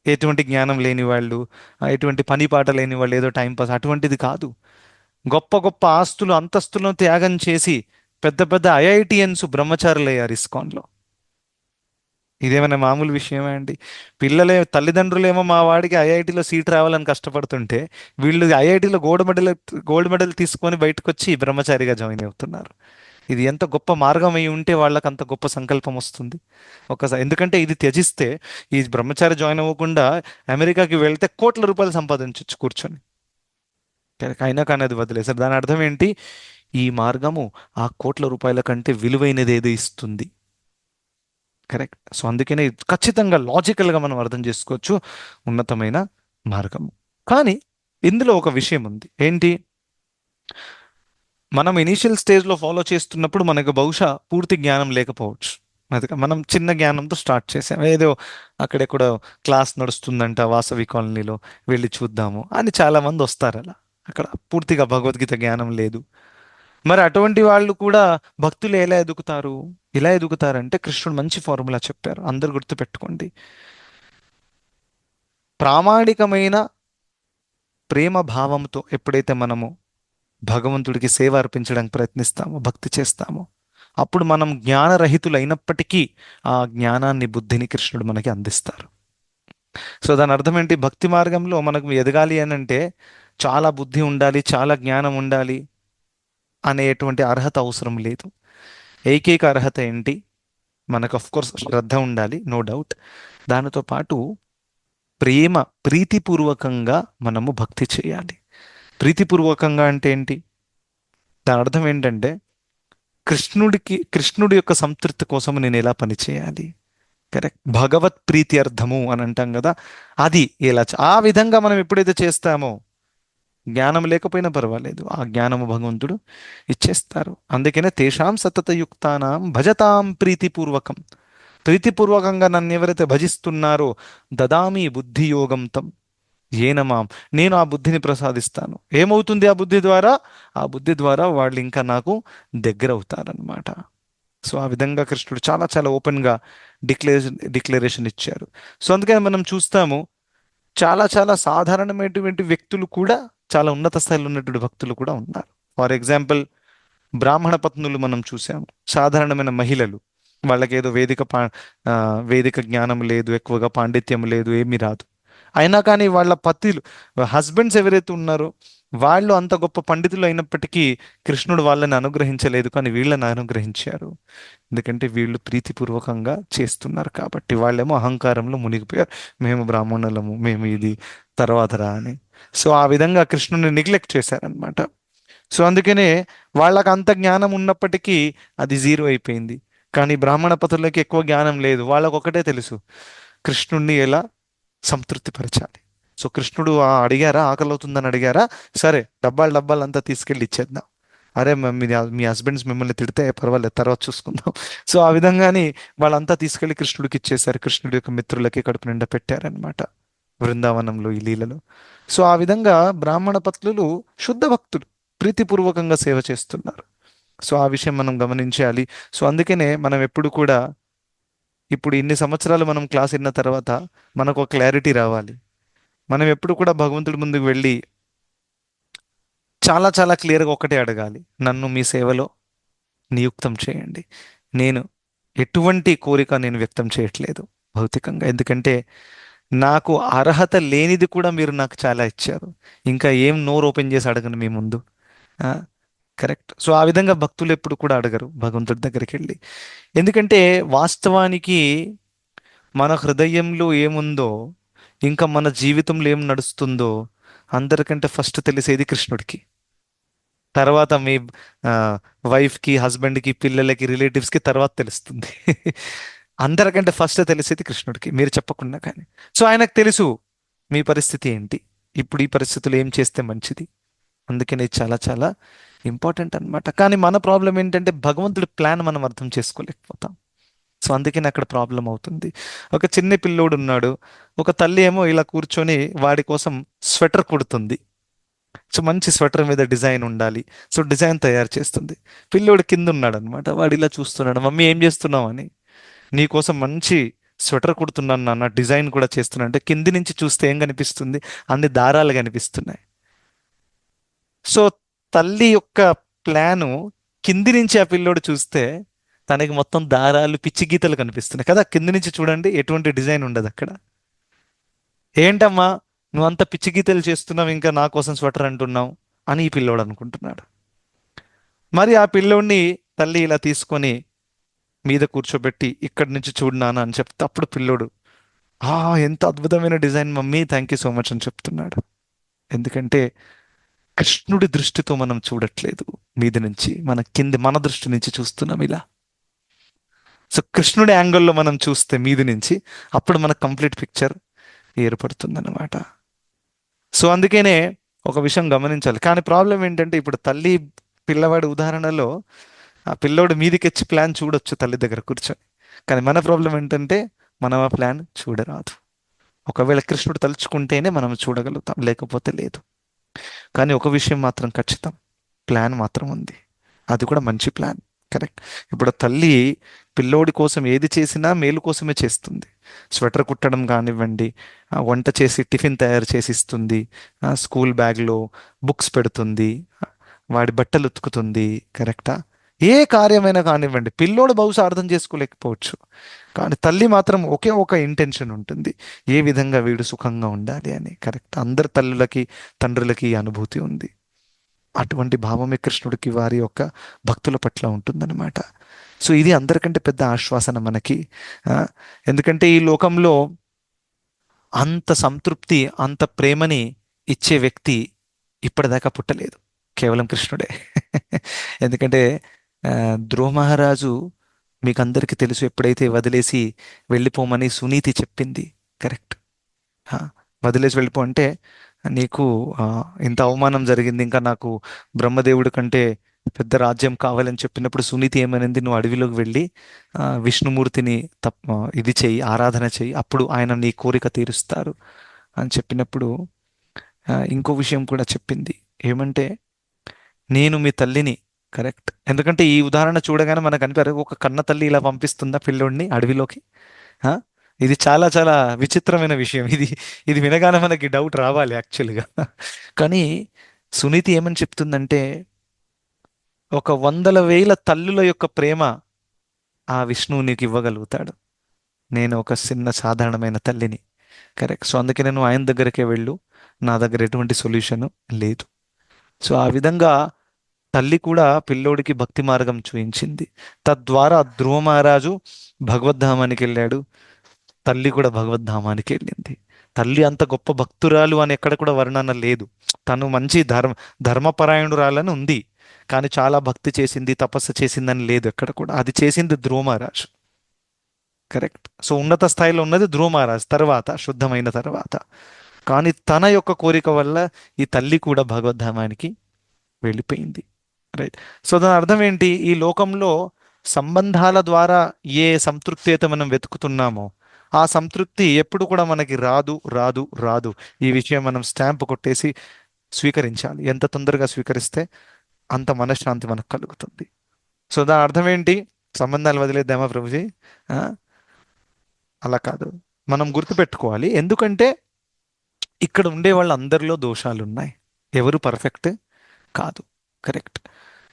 ఎటువంటి జ్ఞానం లేని వాళ్ళు, ఎటువంటి పని పాట లేని వాళ్ళు, ఏదో టైంపాస్, అటువంటిది కాదు. గొప్ప గొప్ప ఆస్తులు అంతస్తులను త్యాగం చేసి పెద్ద పెద్ద ఐఐటియన్స్ బ్రహ్మచారులు అయ్యారు ఇస్కాన్లో. ఇదేమైనా మామూలు విషయమే అండి? తల్లిదండ్రులేమో మా వాడికి ఐఐటిలో సీట్ రావాలని కష్టపడుతుంటే వీళ్ళు ఐఐటిలో గోల్డ్ మెడల్ తీసుకొని బయటకు వచ్చి బ్రహ్మచారిగా జాయిన్ అవుతున్నారు. ఇది ఎంత గొప్ప మార్గం అయి ఉంటే వాళ్ళకి అంత గొప్ప సంకల్పం వస్తుంది ఒకసారి. ఎందుకంటే ఇది త్యజిస్తే, ఈ బ్రహ్మచారి జాయిన్ అవ్వకుండా అమెరికాకి వెళ్తే కోట్ల రూపాయలు సంపాదించవచ్చు కూర్చొని. అయినా కానీ అది వదిలేసారు. దాని అర్థం ఏంటి? ఈ మార్గము ఆ కోట్ల రూపాయల కంటే విలువైనది ఏదో ఇస్తుంది. కరెక్ట్. సో అందుకనే ఖచ్చితంగా లాజికల్గా మనం అర్థం చేసుకోవచ్చు ఉన్నతమైన మార్గము. కానీ ఇందులో ఒక విషయం ఉంది. ఏంటి? మనం ఇనీషియల్ స్టేజ్లో ఫాలో చేస్తున్నప్పుడు మనకు బహుశా పూర్తి జ్ఞానం లేకపోవచ్చు. అది మనం చిన్న జ్ఞానంతో స్టార్ట్ చేసాం, ఏదో అక్కడెక్కడ క్లాస్ నడుస్తుందంట వాసవి కాలనీలో, వెళ్ళి చూద్దాము అని చాలామంది వస్తారు. అలా అక్కడ పూర్తిగా భగవద్గీత జ్ఞానం లేదు. మరి అటువంటి వాళ్ళు కూడా భక్తులు ఎలా ఎదుగుతారు? ఇలా ఎదుగుతారంటే కృష్ణుడు మంచి ఫార్ములా చెప్పారు, అందరు గుర్తుపెట్టుకోండి. ప్రామాణికమైన ప్రేమ భావంతో ఎప్పుడైతే మనము భగవంతుడికి సేవ అర్పించడానికి ప్రయత్నిస్తామో, భక్తి చేస్తామో, అప్పుడు మనం జ్ఞానరహితులైనప్పటికీ ఆ జ్ఞానాన్ని, బుద్ధిని కృష్ణుడు మనకి అందిస్తారు. సో దాని అర్థం ఏంటి? భక్తి మార్గంలో మనకు ఎదగాలి అని అంటే చాలా బుద్ధి ఉండాలి, చాలా జ్ఞానం ఉండాలి అనేటువంటి అర్హత అవసరం లేదు. ఏకైక అర్హత ఏంటి? మనకు అఫ్ కోర్స్ శ్రద్ధ ఉండాలి, నో డౌట్. దానితో పాటు ప్రీతిపూర్వకంగా మనము భక్తి చేయాలి. ప్రీతిపూర్వకంగా అంటే ఏంటి? దాని అర్థం ఏంటంటే కృష్ణుడి యొక్క సంతృప్తి కోసం నేను ఎలా పని చేయాలి. కరెక్ట్. భగవత్ ప్రీతి అర్థము అని అంటాం కదా, అది ఎలా ఆ విధంగా మనం ఎప్పుడైతే చేస్తామో, జ్ఞానం లేకపోయినా పర్వాలేదు, ఆ జ్ఞానము భగవంతుడు ఇచ్చేస్తారు. అందుకనే తేషాం సతతయుక్తానాం భజతాం ప్రీతిపూర్వకం. ప్రీతిపూర్వకంగా నన్ను ఎవరైతే భజిస్తున్నారో దదామి బుద్ధి యోగం తం, ఏనమాం, నేను ఆ బుద్ధిని ప్రసాదిస్తాను. ఏమవుతుంది ఆ బుద్ధి ద్వారా? ఆ బుద్ధి ద్వారా వాళ్ళు ఇంకా నాకు దగ్గర అవుతారనమాట. సో ఆ విధంగా కృష్ణుడు చాలా చాలా ఓపెన్గా డిక్లరేషన్ ఇచ్చారు. సో అందుకని మనం చూస్తాము, చాలా చాలా సాధారణమైనటువంటి వ్యక్తులు కూడా చాలా ఉన్నత స్థాయిలో ఉన్నటువంటి భక్తులు కూడా ఉన్నారు. ఫర్ ఎగ్జాంపుల్, బ్రాహ్మణ పత్నులు మనం చూసాము, సాధారణమైన మహిళలు. వాళ్ళకి ఏదో వేదిక జ్ఞానం లేదు, ఎక్కువగా పాండిత్యం లేదు, ఏమీ రాదు. అయినా కానీ వాళ్ళ పతిలు, హస్బెండ్స్ ఎవరైతే ఉన్నారో వాళ్ళు అంత గొప్ప పండితులు అయినప్పటికీ కృష్ణుడు వాళ్ళని అనుగ్రహించలేదు, కానీ వీళ్ళని అనుగ్రహించారు. ఎందుకంటే వీళ్ళు ప్రీతిపూర్వకంగా చేస్తున్నారు కాబట్టి. వాళ్ళేమో అహంకారంలో మునిగిపోయారు, మేము బ్రాహ్మణులము, మేము ఇది తర్వాత రా అని. సో ఆ విధంగా కృష్ణుని నెగ్లెక్ట్ చేశారనమాట. సో అందుకనే వాళ్ళకి అంత జ్ఞానం ఉన్నప్పటికీ అది జీరో అయిపోయింది. కానీ బ్రాహ్మణ పతులకి ఎక్కువ జ్ఞానం లేదు, వాళ్ళకు ఒకటే తెలుసు, కృష్ణుణ్ణి ఎలా సంతృప్తి పరచాలి. సో కృష్ణుడు అడిగారా, ఆకలి అవుతుందని అడిగారా, సరే డబ్బాలు డబ్బాలు అంతా తీసుకెళ్ళి ఇచ్చేద్దాం. అరే మీ హస్బెండ్స్ మిమ్మల్ని తిడితే పర్వాలేదు, తర్వాత చూసుకుందాం. సో ఆ విధంగాని వాళ్ళంతా తీసుకెళ్లి కృష్ణుడికి ఇచ్చేశారు. కృష్ణుడి యొక్క మిత్రులకి కడుపు నిండా పెట్టారనమాట బృందావనంలో, ఈ లీలలో. సో ఆ విధంగా బ్రాహ్మణ పత్నులు శుద్ధ భక్తులు, ప్రీతిపూర్వకంగా సేవ చేస్తున్నారు. సో ఆ విషయం మనం గమనించాలి. సో అందుకనే మనం ఎప్పుడు కూడా, ఇప్పుడు ఇన్ని సంవత్సరాలు మనం క్లాస్ విన్న తర్వాత మనకు ఒక క్లారిటీ రావాలి. మనం ఎప్పుడు కూడా భగవంతుడి ముందుకు వెళ్ళి చాలా చాలా క్లియర్గా ఒకటే అడగాలి, నన్ను మీ సేవలో నియుక్తం చేయండి. నేను ఎటువంటి కోరిక నేను వ్యక్తం చేయట్లేదు భౌతికంగా, ఎందుకంటే నాకు అర్హత లేనిది కూడా మీరు నాకు చాలా ఇచ్చారు. ఇంకా ఏం నోరు ఓపెన్ చేసి అడగను మీ ముందు. కరెక్ట్. సో ఆ విధంగా భక్తులు ఎప్పుడు కూడా అడగరు భగవంతుడి దగ్గరికి వెళ్ళి. ఎందుకంటే వాస్తవానికి మన హృదయంలో ఏముందో, ఇంకా మన జీవితంలో ఏం నడుస్తుందో అందరికంటే ఫస్ట్ తెలిసేది కృష్ణుడికి. తర్వాత మీ వైఫ్కి, హస్బెండ్కి, పిల్లలకి, రిలేటివ్స్కి తర్వాత తెలుస్తుంది. అందరికంటే ఫస్ట్ తెలిసేది కృష్ణుడికి, మీరు చెప్పకుండా కానీ. సో ఆయనకు తెలుసు మీ పరిస్థితి ఏంటి, ఇప్పుడు ఈ పరిస్థితులు ఏం చేస్తే మంచిది. అందుకని ఇది చాలా చాలా ఇంపార్టెంట్ అన్నమాట. కానీ మన ప్రాబ్లం ఏంటంటే భగవంతుడి ప్లాన్ మనం అర్థం చేసుకోలేకపోతాం. సో అందుకని అక్కడ ప్రాబ్లం అవుతుంది. ఒక చిన్న పిల్లోడు ఉన్నాడు, ఒక తల్లి ఏమో ఇలా కూర్చొని వాడి కోసం స్వెటర్ కుడుతుంది. సో మంచి స్వెటర్ మీద డిజైన్ ఉండాలి, సో డిజైన్ తయారు చేస్తుంది. పిల్లోడు కింద ఉన్నాడు అనమాట, వాడు ఇలా చూస్తున్నాడు, మమ్మీ ఏం చేస్తున్నావు అని. నీకోసం మంచి స్వెటర్ కుడుతున్నాను నాన్న, డిజైన్ కూడా చేస్తున్నా అంటే, కింది నుంచి చూస్తే ఏం కనిపిస్తుంది, అన్ని దారాలు కనిపిస్తున్నాయి. సో తల్లి యొక్క ప్లాను కింది నుంచి ఆ పిల్లోడు చూస్తే తనకి మొత్తం దారాలు, పిచ్చి గీతలు కనిపిస్తున్నాయి కదా. కింది నుంచి చూడండి, ఎటువంటి డిజైన్ ఉండదు అక్కడ. ఏంటమ్మా నువ్వు అంత పిచ్చి గీతలు చేస్తున్నావు, ఇంకా నా కోసం స్వెటర్ అంటున్నావు అని ఈ పిల్లోడు అనుకుంటున్నాడు. మరి ఆ పిల్లోడిని తల్లి ఇలా తీసుకొని మీద కూర్చోబెట్టి, ఇక్కడి నుంచి చూడు నాన్న అని చెప్తే అప్పుడు పిల్లోడు, ఆ ఎంత అద్భుతమైన design mummy, thank you so much అని చెప్తున్నాడు. ఎందుకంటే కృష్ణుడి దృష్టితో మనం చూడట్లేదు, మీద నుంచి మన కింది మన దృష్టి నుంచి చూస్తున్నాం ఇలా. సో కృష్ణుడి యాంగిల్లో మనం చూస్తే మీది నుంచి, అప్పుడు మనకు కంప్లీట్ పిక్చర్ ఏర్పడుతుందన్నమాట. సో అందుకనే ఒక విషయం గమనించాలి. కానీ ప్రాబ్లం ఏంటంటే, ఇప్పుడు తల్లి పిల్లవాడి ఉదాహరణలో ఆ పిల్లోడు మీదికెచ్చి ప్లాన్ చూడొచ్చు తల్లి దగ్గర కూర్చొని. కానీ మన ప్రాబ్లం ఏంటంటే మనం ఆ ప్లాన్ చూడరాదు. ఒకవేళ కృష్ణుడు తలుచుకుంటేనే మనం చూడగలుగుతాం, లేకపోతే లేదు. కానీ ఒక విషయం మాత్రం ఖచ్చితం, ప్లాన్ మాత్రం ఉంది, అది కూడా మంచి ప్లాన్. కరెక్ట్. ఇప్పుడు తల్లి పిల్లోడి కోసం ఏది చేసినా మేలు కోసమే చేస్తుంది. స్వెటర్ కుట్టడం కానివ్వండి, వంట చేసి టిఫిన్ తయారు చేసి ఇస్తుంది, స్కూల్ బ్యాగ్లో బుక్స్ పెడుతుంది, వాడి బట్టలు ఉతుకుతుంది. కరెక్టా. ఏ కార్యమైనా కానివ్వండి, పిల్లోడు బహుశా అర్థం చేసుకోలేకపోవచ్చు, కానీ తల్లి మాత్రం ఒకే ఒక ఇంటెన్షన్ ఉంటుంది, ఏ విధంగా వీడు సుఖంగా ఉండాలి అని. కరెక్ట్. అందరి తల్లులకి, తండ్రులకి ఈ అనుభూతి ఉంది. అటువంటి భావమే కృష్ణుడికి వారి యొక్క భక్తుల పట్ల ఉంటుందన్నమాట. సో ఇది అందరికంటే పెద్ద ఆశ్వాసన మనకి. ఆ, ఎందుకంటే ఈ లోకంలో అంత సంతృప్తి, అంత ప్రేమని ఇచ్చే వ్యక్తి ఇప్పటిదాకా పుట్టలేదు, కేవలం కృష్ణుడే. ఎందుకంటే ధ్రువ మహారాజు, మీకు అందరికీ తెలుసు, ఎప్పుడైతే వదిలేసి వెళ్ళిపోమని సునీతి చెప్పింది. కరెక్ట్. వదిలేసి వెళ్ళిపో అంటే, నీకు ఇంత అవమానం జరిగింది, ఇంకా నాకు బ్రహ్మదేవుడి కంటే పెద్ద రాజ్యం కావాలని చెప్పినప్పుడు సునీతి ఏమనింది, నువ్వు అడవిలోకి వెళ్ళి విష్ణుమూర్తిని ఇది చెయ్యి, ఆరాధన చెయ్యి, అప్పుడు ఆయన నీ కోరిక తీరుస్తారు అని చెప్పినప్పుడు ఇంకో విషయం కూడా చెప్పింది. ఏమంటే, నేను మీ తల్లిని. కరెక్ట్. ఎందుకంటే ఈ ఉదాహరణ చూడగానే మనకు అనిపారు, ఒక కన్న తల్లి ఇలా పంపిస్తుందా పిల్లోడిని అడవిలోకి? ఆ? ఇది చాలా చాలా విచిత్రమైన విషయం. ఇది వినగానే మనకి డౌట్ రావాలి యాక్చువల్గా. కానీ సునీతి ఏమని చెప్తుందంటే, ఒక వందల వేల తల్లుల యొక్క ప్రేమ ఆ విష్ణువు నీకు ఇవ్వగలుగుతాడు. నేను ఒక చిన్న సాధారణమైన తల్లిని. కరెక్ట్. సో అందుకే నేను ఆయన దగ్గరికే వెళ్ళు, నా దగ్గర ఎటువంటి సొల్యూషన్ లేదు. సో ఆ విధంగా తల్లి కూడా పిల్లోడికి భక్తి మార్గం చూయించింది. తద్వారా ధ్రువ మహారాజు భగవద్ధామానికి వెళ్ళాడు, తల్లి కూడా భగవద్ధామానికి వెళ్ళింది. తల్లి అంత గొప్ప భక్తురాలు అని ఎక్కడ కూడా వర్ణన లేదు. తను మంచి ధర్మపరాయణురాలని ఉంది, కానీ చాలా భక్తి చేసింది, తపస్సు చేసిందని లేదు ఎక్కడ కూడా. అది చేసింది ధ్రువ మహారాజు. కరెక్ట్. సో ఉన్నత స్థాయిలో ఉన్నది ధ్రువ మహారాజ్ తర్వాత, శుద్ధమైన తర్వాత. కానీ తన యొక్క కోరిక వల్ల ఈ తల్లి కూడా భగవద్ధామానికి వెళ్ళిపోయింది. రైట్. సో దాని అర్థం ఏంటి? ఈ లోకంలో సంబంధాల ద్వారా ఏ సంతృప్తి అయితే మనం వెతుకుతున్నామో, ఆ సంతృప్తి ఎప్పుడు కూడా మనకి రాదు రాదు రాదు. ఈ విషయం మనం స్టాంప్ కొట్టేసి స్వీకరించాలి. ఎంత తొందరగా స్వీకరిస్తే అంత మనశ్శాంతి మనకు కలుగుతుంది. సో దాని అర్థం ఏంటి? సంబంధాలు వదిలేద్దామా ప్రభుజీ? ఆ, అలా కాదు. మనం గుర్తుపెట్టుకోవాలి. ఎందుకంటే ఇక్కడ ఉండే వాళ్ళందరిలో దోషాలు ఉన్నాయి. ఎవరు పర్ఫెక్ట్ కాదు. కరెక్ట్.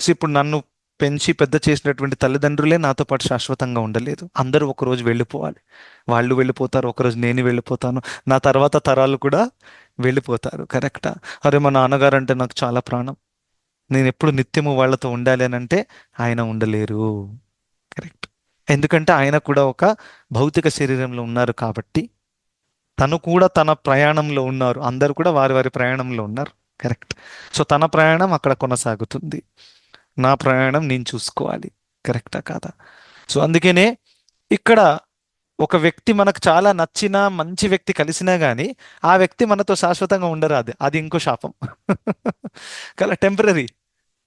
సో ఇప్పుడు నన్ను పెంచి పెద్ద చేసినటువంటి తల్లిదండ్రులే నాతో పాటు శాశ్వతంగా ఉండలేదు. అందరూ ఒకరోజు వెళ్ళిపోవాలి. వాళ్ళు వెళ్ళిపోతారు, ఒకరోజు నేను వెళ్ళిపోతాను, నా తర్వాత తరాలు కూడా వెళ్ళిపోతారు. కరెక్టా? అరే మా నాన్నగారు అంటే నాకు చాలా ప్రాణం, నేను ఎప్పుడు నిత్యము వాళ్ళతో ఉండాలి అని అంటే ఆయన ఉండలేరు. కరెక్ట్. ఎందుకంటే ఆయన కూడా ఒక భౌతిక శరీరంలో ఉన్నారు కాబట్టి, తను కూడా తన ప్రయాణంలో ఉన్నారు, అందరూ కూడా వారి వారి ప్రయాణంలో ఉన్నారు. కరెక్ట్. సో తన ప్రయాణం అక్కడ కొనసాగుతుంది, నా ప్రయాణం నేను చూసుకోవాలి. కరెక్టా కాదా? సో అందుకనే ఇక్కడ ఒక వ్యక్తి మనకు చాలా నచ్చిన మంచి వ్యక్తి కలిసినా గానీ ఆ వ్యక్తి మనతో శాశ్వతంగా ఉండరాదు. అది ఇంకో శాపం. కదా, temporary.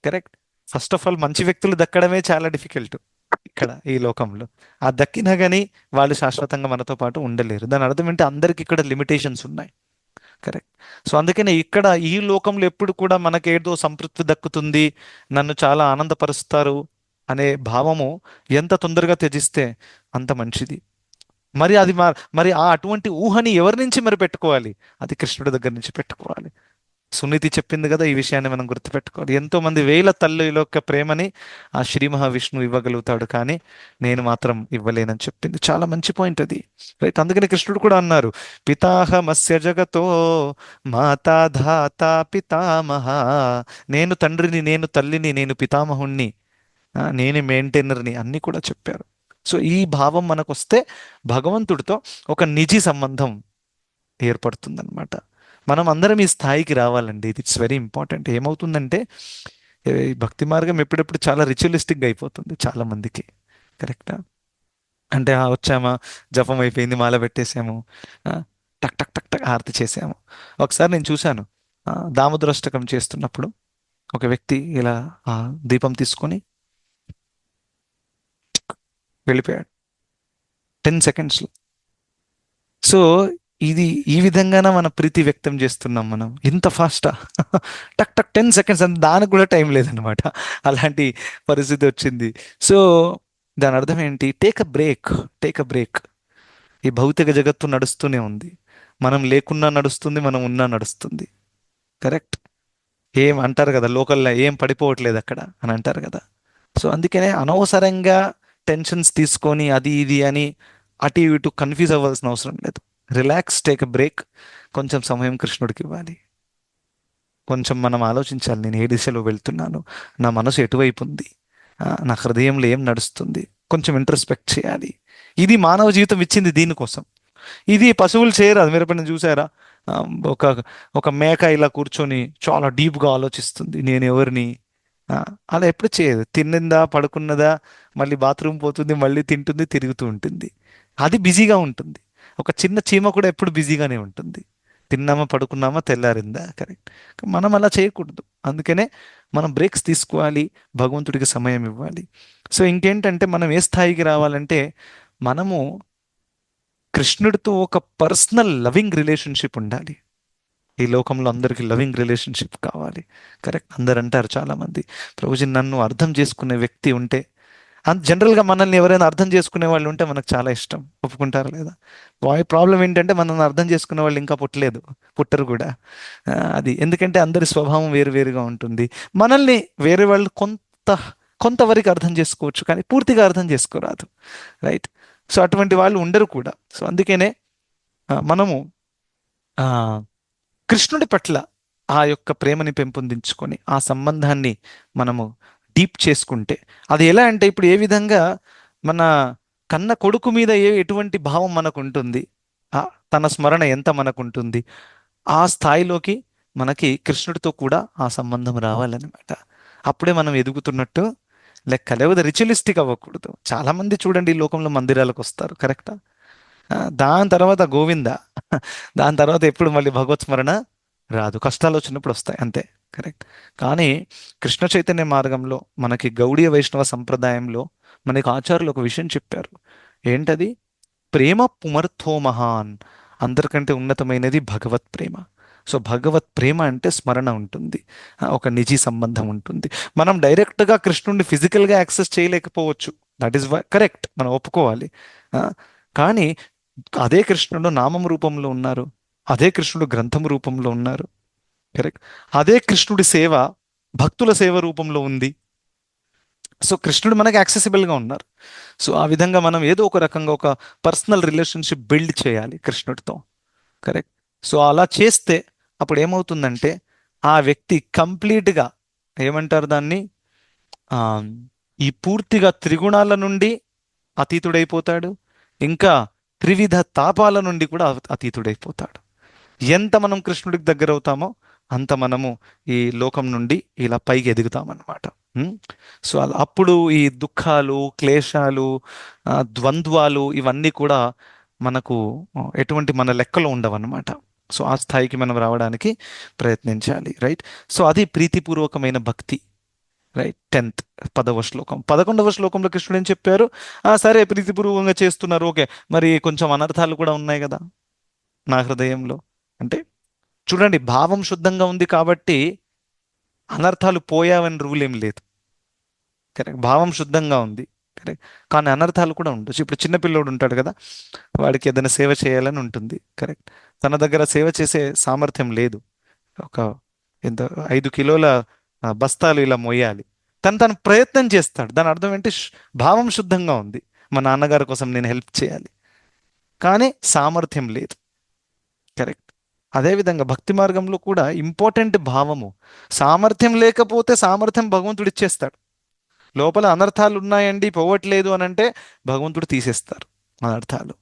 Correct. First of all మంచి వ్యక్తులు దక్కడమే చాలా డిఫికల్ట్ ఇక్కడ ఈ లోకంలో. ఆ దక్కినా గానీ వాళ్ళు శాశ్వతంగా మనతో పాటు ఉండలేరు. దాని అర్థం ఏంటి? అందరికి ఇక్కడ లిమిటేషన్స్ ఉన్నాయి. కరెక్ట్. సో అందుకనే ఇక్కడ ఈ లోకంలో ఎప్పుడు కూడా మనకేదో సంతృప్తి దక్కుతుంది, నన్ను చాలా ఆనందపరుస్తారు అనే భావము ఎంత తొందరగా త్యజిస్తే అంత మంచిది. మరి అది మరి ఆ అటువంటి ఊహని ఎవరి నుంచి మరి పెట్టుకోవాలి? అది కృష్ణుడి దగ్గర నుంచి పెట్టుకోవాలి. సునీతి చెప్పింది కదా, ఈ విషయాన్ని మనం గుర్తుపెట్టుకోవాలి. ఎంతో మంది వేల తల్లుల యొక్క ప్రేమని ఆ శ్రీ మహావిష్ణువు ఇవ్వగలుగుతాడు, కానీ నేను మాత్రం ఇవ్వలేనని చెప్పింది. చాలా మంచి పాయింట్ అది. రైట్. అందుకని కృష్ణుడు కూడా అన్నారు, పితాహమస్య జగతో మాతా ధాత పితామహ. నేను తండ్రిని, నేను తల్లిని, నేను పితామహుణ్ణి, నేను మెయింటైనర్ని అన్ని కూడా చెప్పారు. సో ఈ భావం మనకు వస్తే భగవంతుడితో ఒక నిజి సంబంధం ఏర్పడుతుందన్నమాట. మనం అందరం ఈ స్థాయికి రావాలండి. It's very important. ఏమవుతుందంటే ఈ భక్తి మార్గం ఎప్పుడెప్పుడు చాలా రిచువలిస్టిక్గా అయిపోతుంది చాలా మందికి. కరెక్టా? అంటే వచ్చామా, జపం అయిపోయింది, మాల పెట్టేసాము, ఆ, టక్ టక్ టక్ టక్ హారతి చేసాము. ఒకసారి నేను చూశాను, దామోదరాష్టకం చేస్తున్నప్పుడు ఒక వ్యక్తి ఇలా దీపం తీసుకొని వెళ్ళిపోయాడు 10 సెకండ్స్లో. సో ఇది ఈ విధంగానే మన ప్రీతి వ్యక్తం చేస్తున్నాం మనం, ఇంత ఫాస్టా? టక్ టక్ 10 సెకండ్స్ అంటే దానికి కూడా టైం లేదనమాట. అలాంటి పరిస్థితి వచ్చింది. సో దాని అర్థం ఏంటి? Take a break, take a break. ఈ భౌతిక జగత్తు నడుస్తూనే ఉంది, మనం లేకున్నా నడుస్తుంది, మనం ఉన్నా నడుస్తుంది. కరెక్ట్. ఏం అంటారు కదా లోకల్లో, ఏం పడిపోవట్లేదు అక్కడ అని అంటారు కదా. సో అందుకనే అనవసరంగా టెన్షన్స్ తీసుకొని అది ఇది అని అటు ఇటు కన్ఫ్యూజ్ అవ్వాల్సిన అవసరం లేదు. Relax, take a break. కొంచెం సమయం కృష్ణుడికి ఇవ్వాలి. కొంచెం మనం ఆలోచించాలి, నేను ఏ దిశలో వెళ్తున్నాను, నా మనసు ఎటువైపు ఉంది, నా హృదయంలో ఏం నడుస్తుంది, కొంచెం ఇంట్రస్పెక్ట్ చేయాలి. ఇది మానవ జీవితం ఇచ్చింది దీనికోసం. ఇది పశువులు చేయరు. అది మీరు ఎప్పుడైనా చూసారా? ఆ, ఒక ఒక మేక ఇలా కూర్చొని చాలా డీప్గా ఆలోచిస్తుంది, నేను ఎవరిని. ఆ, అలా ఎప్పుడు చేయదు. తిన్నదా, పడుకున్నదా, మళ్ళీ బాత్రూమ్ పోతుంది, మళ్ళీ తింటుంది, తిరుగుతూ ఉంటుంది. అది బిజీగా ఉంటుంది. ఒక చిన్న చీమ కూడా ఎప్పుడు బిజీగానే ఉంటుంది. తిన్నామా, పడుకున్నామా, తెల్లారిందా. కరెక్ట్. మనం అలా చేయకూడదు. అందుకనే మనం బ్రేక్స్ తీసుకోవాలి, భగవంతుడికి సమయం ఇవ్వాలి. సో ఇంకేంటంటే మనం ఏ స్థాయికి రావాలంటే, మనము కృష్ణుడితో ఒక పర్సనల్ లవింగ్ రిలేషన్షిప్ ఉండాలి. ఈ లోకంలో అందరికీ లవింగ్ రిలేషన్షిప్ కావాలి. కరెక్ట్. అందరు అంటారు చాలా మంది, ప్రభుజీ నన్ను అర్థం చేసుకునే వ్యక్తి ఉంటే, జనరల్గా మనల్ని ఎవరైనా అర్థం చేసుకునే వాళ్ళు ఉంటే మనకు చాలా ఇష్టం. ఒప్పుకుంటారా లేదా? ప్రాబ్లం ఏంటంటే మనల్ని అర్థం చేసుకునే వాళ్ళు ఇంకా పుట్టలేదు, పుట్టరు కూడా. అది ఎందుకంటే అందరి స్వభావం వేరు వేరుగా ఉంటుంది. మనల్ని వేరే వాళ్ళు కొంతవరకు అర్థం చేసుకోవచ్చు, కానీ పూర్తిగా అర్థం చేసుకోరాదు. రైట్. సో అటువంటి వాళ్ళు ఉండరు కూడా. సో అందుకనే మనము ఆ, కృష్ణుడి పట్ల ఆ యొక్క ప్రేమని పెంపొందించుకొని ఆ సంబంధాన్ని మనము డీప్ చేసుకుంటే, అది ఎలా అంటే ఇప్పుడు ఏ విధంగా మన కన్న కొడుకు మీద ఎటువంటి భావం మనకు ఉంటుంది, ఆ తన స్మరణ ఎంత మనకు ఉంటుంది, ఆ స్థాయిలోకి మనకి కృష్ణుడితో కూడా ఆ సంబంధం రావాలన్నమాట. అప్పుడే మనం ఎదుగుతున్నట్టు లెక్క. లేకపోతే రిచువలిస్టిక్ అవ్వకూడదు. చాలా మంది చూడండి ఈ లోకంలో మందిరాలకు వస్తారు, కరెక్టా? దాని తర్వాత గోవింద, దాని తర్వాత ఎప్పుడు మళ్ళీ భగవత్ స్మరణ రాదు. కష్టాలు వచ్చినప్పుడు వస్తాయి అంతే. కరెక్ట్. కానీ కృష్ణ చైతన్య మార్గంలో మనకి గౌడీయ వైష్ణవ సంప్రదాయంలో మనకి ఆచార్యులు ఒక విషయం చెప్పారు. ఏంటది? ప్రేమ పుమర్థో మహాన్. అందరికంటే ఉన్నతమైనది భగవత్ ప్రేమ. సో భగవత్ ప్రేమ అంటే స్మరణ ఉంటుంది, ఒక నిజీ సంబంధం ఉంటుంది. మనం డైరెక్ట్గా కృష్ణుడిని ఫిజికల్గా యాక్సెస్ చేయలేకపోవచ్చు. దట్ ఈస్ కరెక్ట్, మనం ఒప్పుకోవాలి. ఆ, కానీ అదే కృష్ణుడు నామం రూపంలో ఉన్నారు, అదే కృష్ణుడు గ్రంథం రూపంలో ఉన్నారు. కరెక్ట్. అదే కృష్ణుడి సేవ భక్తుల సేవ రూపంలో ఉంది. సో కృష్ణుడు మనకి యాక్సెసిబుల్గా ఉన్నారు. సో ఆ విధంగా మనం ఏదో ఒక రకంగా ఒక పర్సనల్ రిలేషన్షిప్ బిల్డ్ చేయాలి కృష్ణుడితో. కరెక్ట్. సో అలా చేస్తే అప్పుడు ఏమవుతుందంటే ఆ వ్యక్తి కంప్లీట్గా, ఏమంటారు దాన్ని, ఆ, ఈ పూర్తిగా త్రిగుణాల నుండి అతీతుడైపోతాడు, ఇంకా త్రివిధ తాపాల నుండి కూడా అతీతుడైపోతాడు. ఎంత మనం కృష్ణుడికి దగ్గర అవుతామో అంత మనము ఈ లోకం నుండి ఇలా పైకి ఎదుగుతామన్నమాట. సో అలా అప్పుడు ఈ దుఃఖాలు, క్లేశాలు, ద్వంద్వాలు ఇవన్నీ కూడా మనకు ఎటువంటి మన లెక్కలో ఉండవన్నమాట. సో ఆ స్థాయికి మనం రావడానికి ప్రయత్నించాలి. రైట్. సో అది ప్రీతిపూర్వకమైన భక్తి. రైట్. 10th 10వ శ్లోకం. 11వ శ్లోకంలో కృష్ణుడు ఏం చెప్పారు? సరే ప్రీతిపూర్వకంగా చేస్తున్నారు, ఓకే, మరి కొంచెం అనర్థాలు కూడా ఉన్నాయి కదా నా హృదయంలో. అంటే చూడండి, భావం శుద్ధంగా ఉంది కాబట్టి అనర్థాలు పోయావని రూల్ ఏం లేదు. కరెక్ట్. భావం శుద్ధంగా ఉంది. కరెక్ట్. కానీ అనర్థాలు కూడా ఉండొచ్చు. ఇప్పుడు చిన్నపిల్లోడు ఉంటాడు కదా, వాడికి ఏదైనా సేవ చేయాలని ఉంటుంది. కరెక్ట్. తన దగ్గర సేవ చేసే సామర్థ్యం లేదు. ఒక ఎంత 5 కిలోల బస్తాలు ఇలా మొయ్యాలి, తను ప్రయత్నం చేస్తాడు. దాని అర్థం ఏంటి? భావం శుద్ధంగా ఉంది, మా నాన్నగారి కోసం నేను హెల్ప్ చేయాలి, కానీ సామర్థ్యం లేదు. కరెక్ట్. అదేవిధంగా భక్తి మార్గంలో కూడా ఇంపార్టెంట్ భావము. సామర్థ్యం లేకపోతే సామర్థ్యం భగవంతుడు ఇచ్చేస్తాడు. లోపల అనర్థాలు ఉన్నాయండి, పోవట్లేదు అని అంటే భగవంతుడు తీసేస్తారు అనర్థాలు.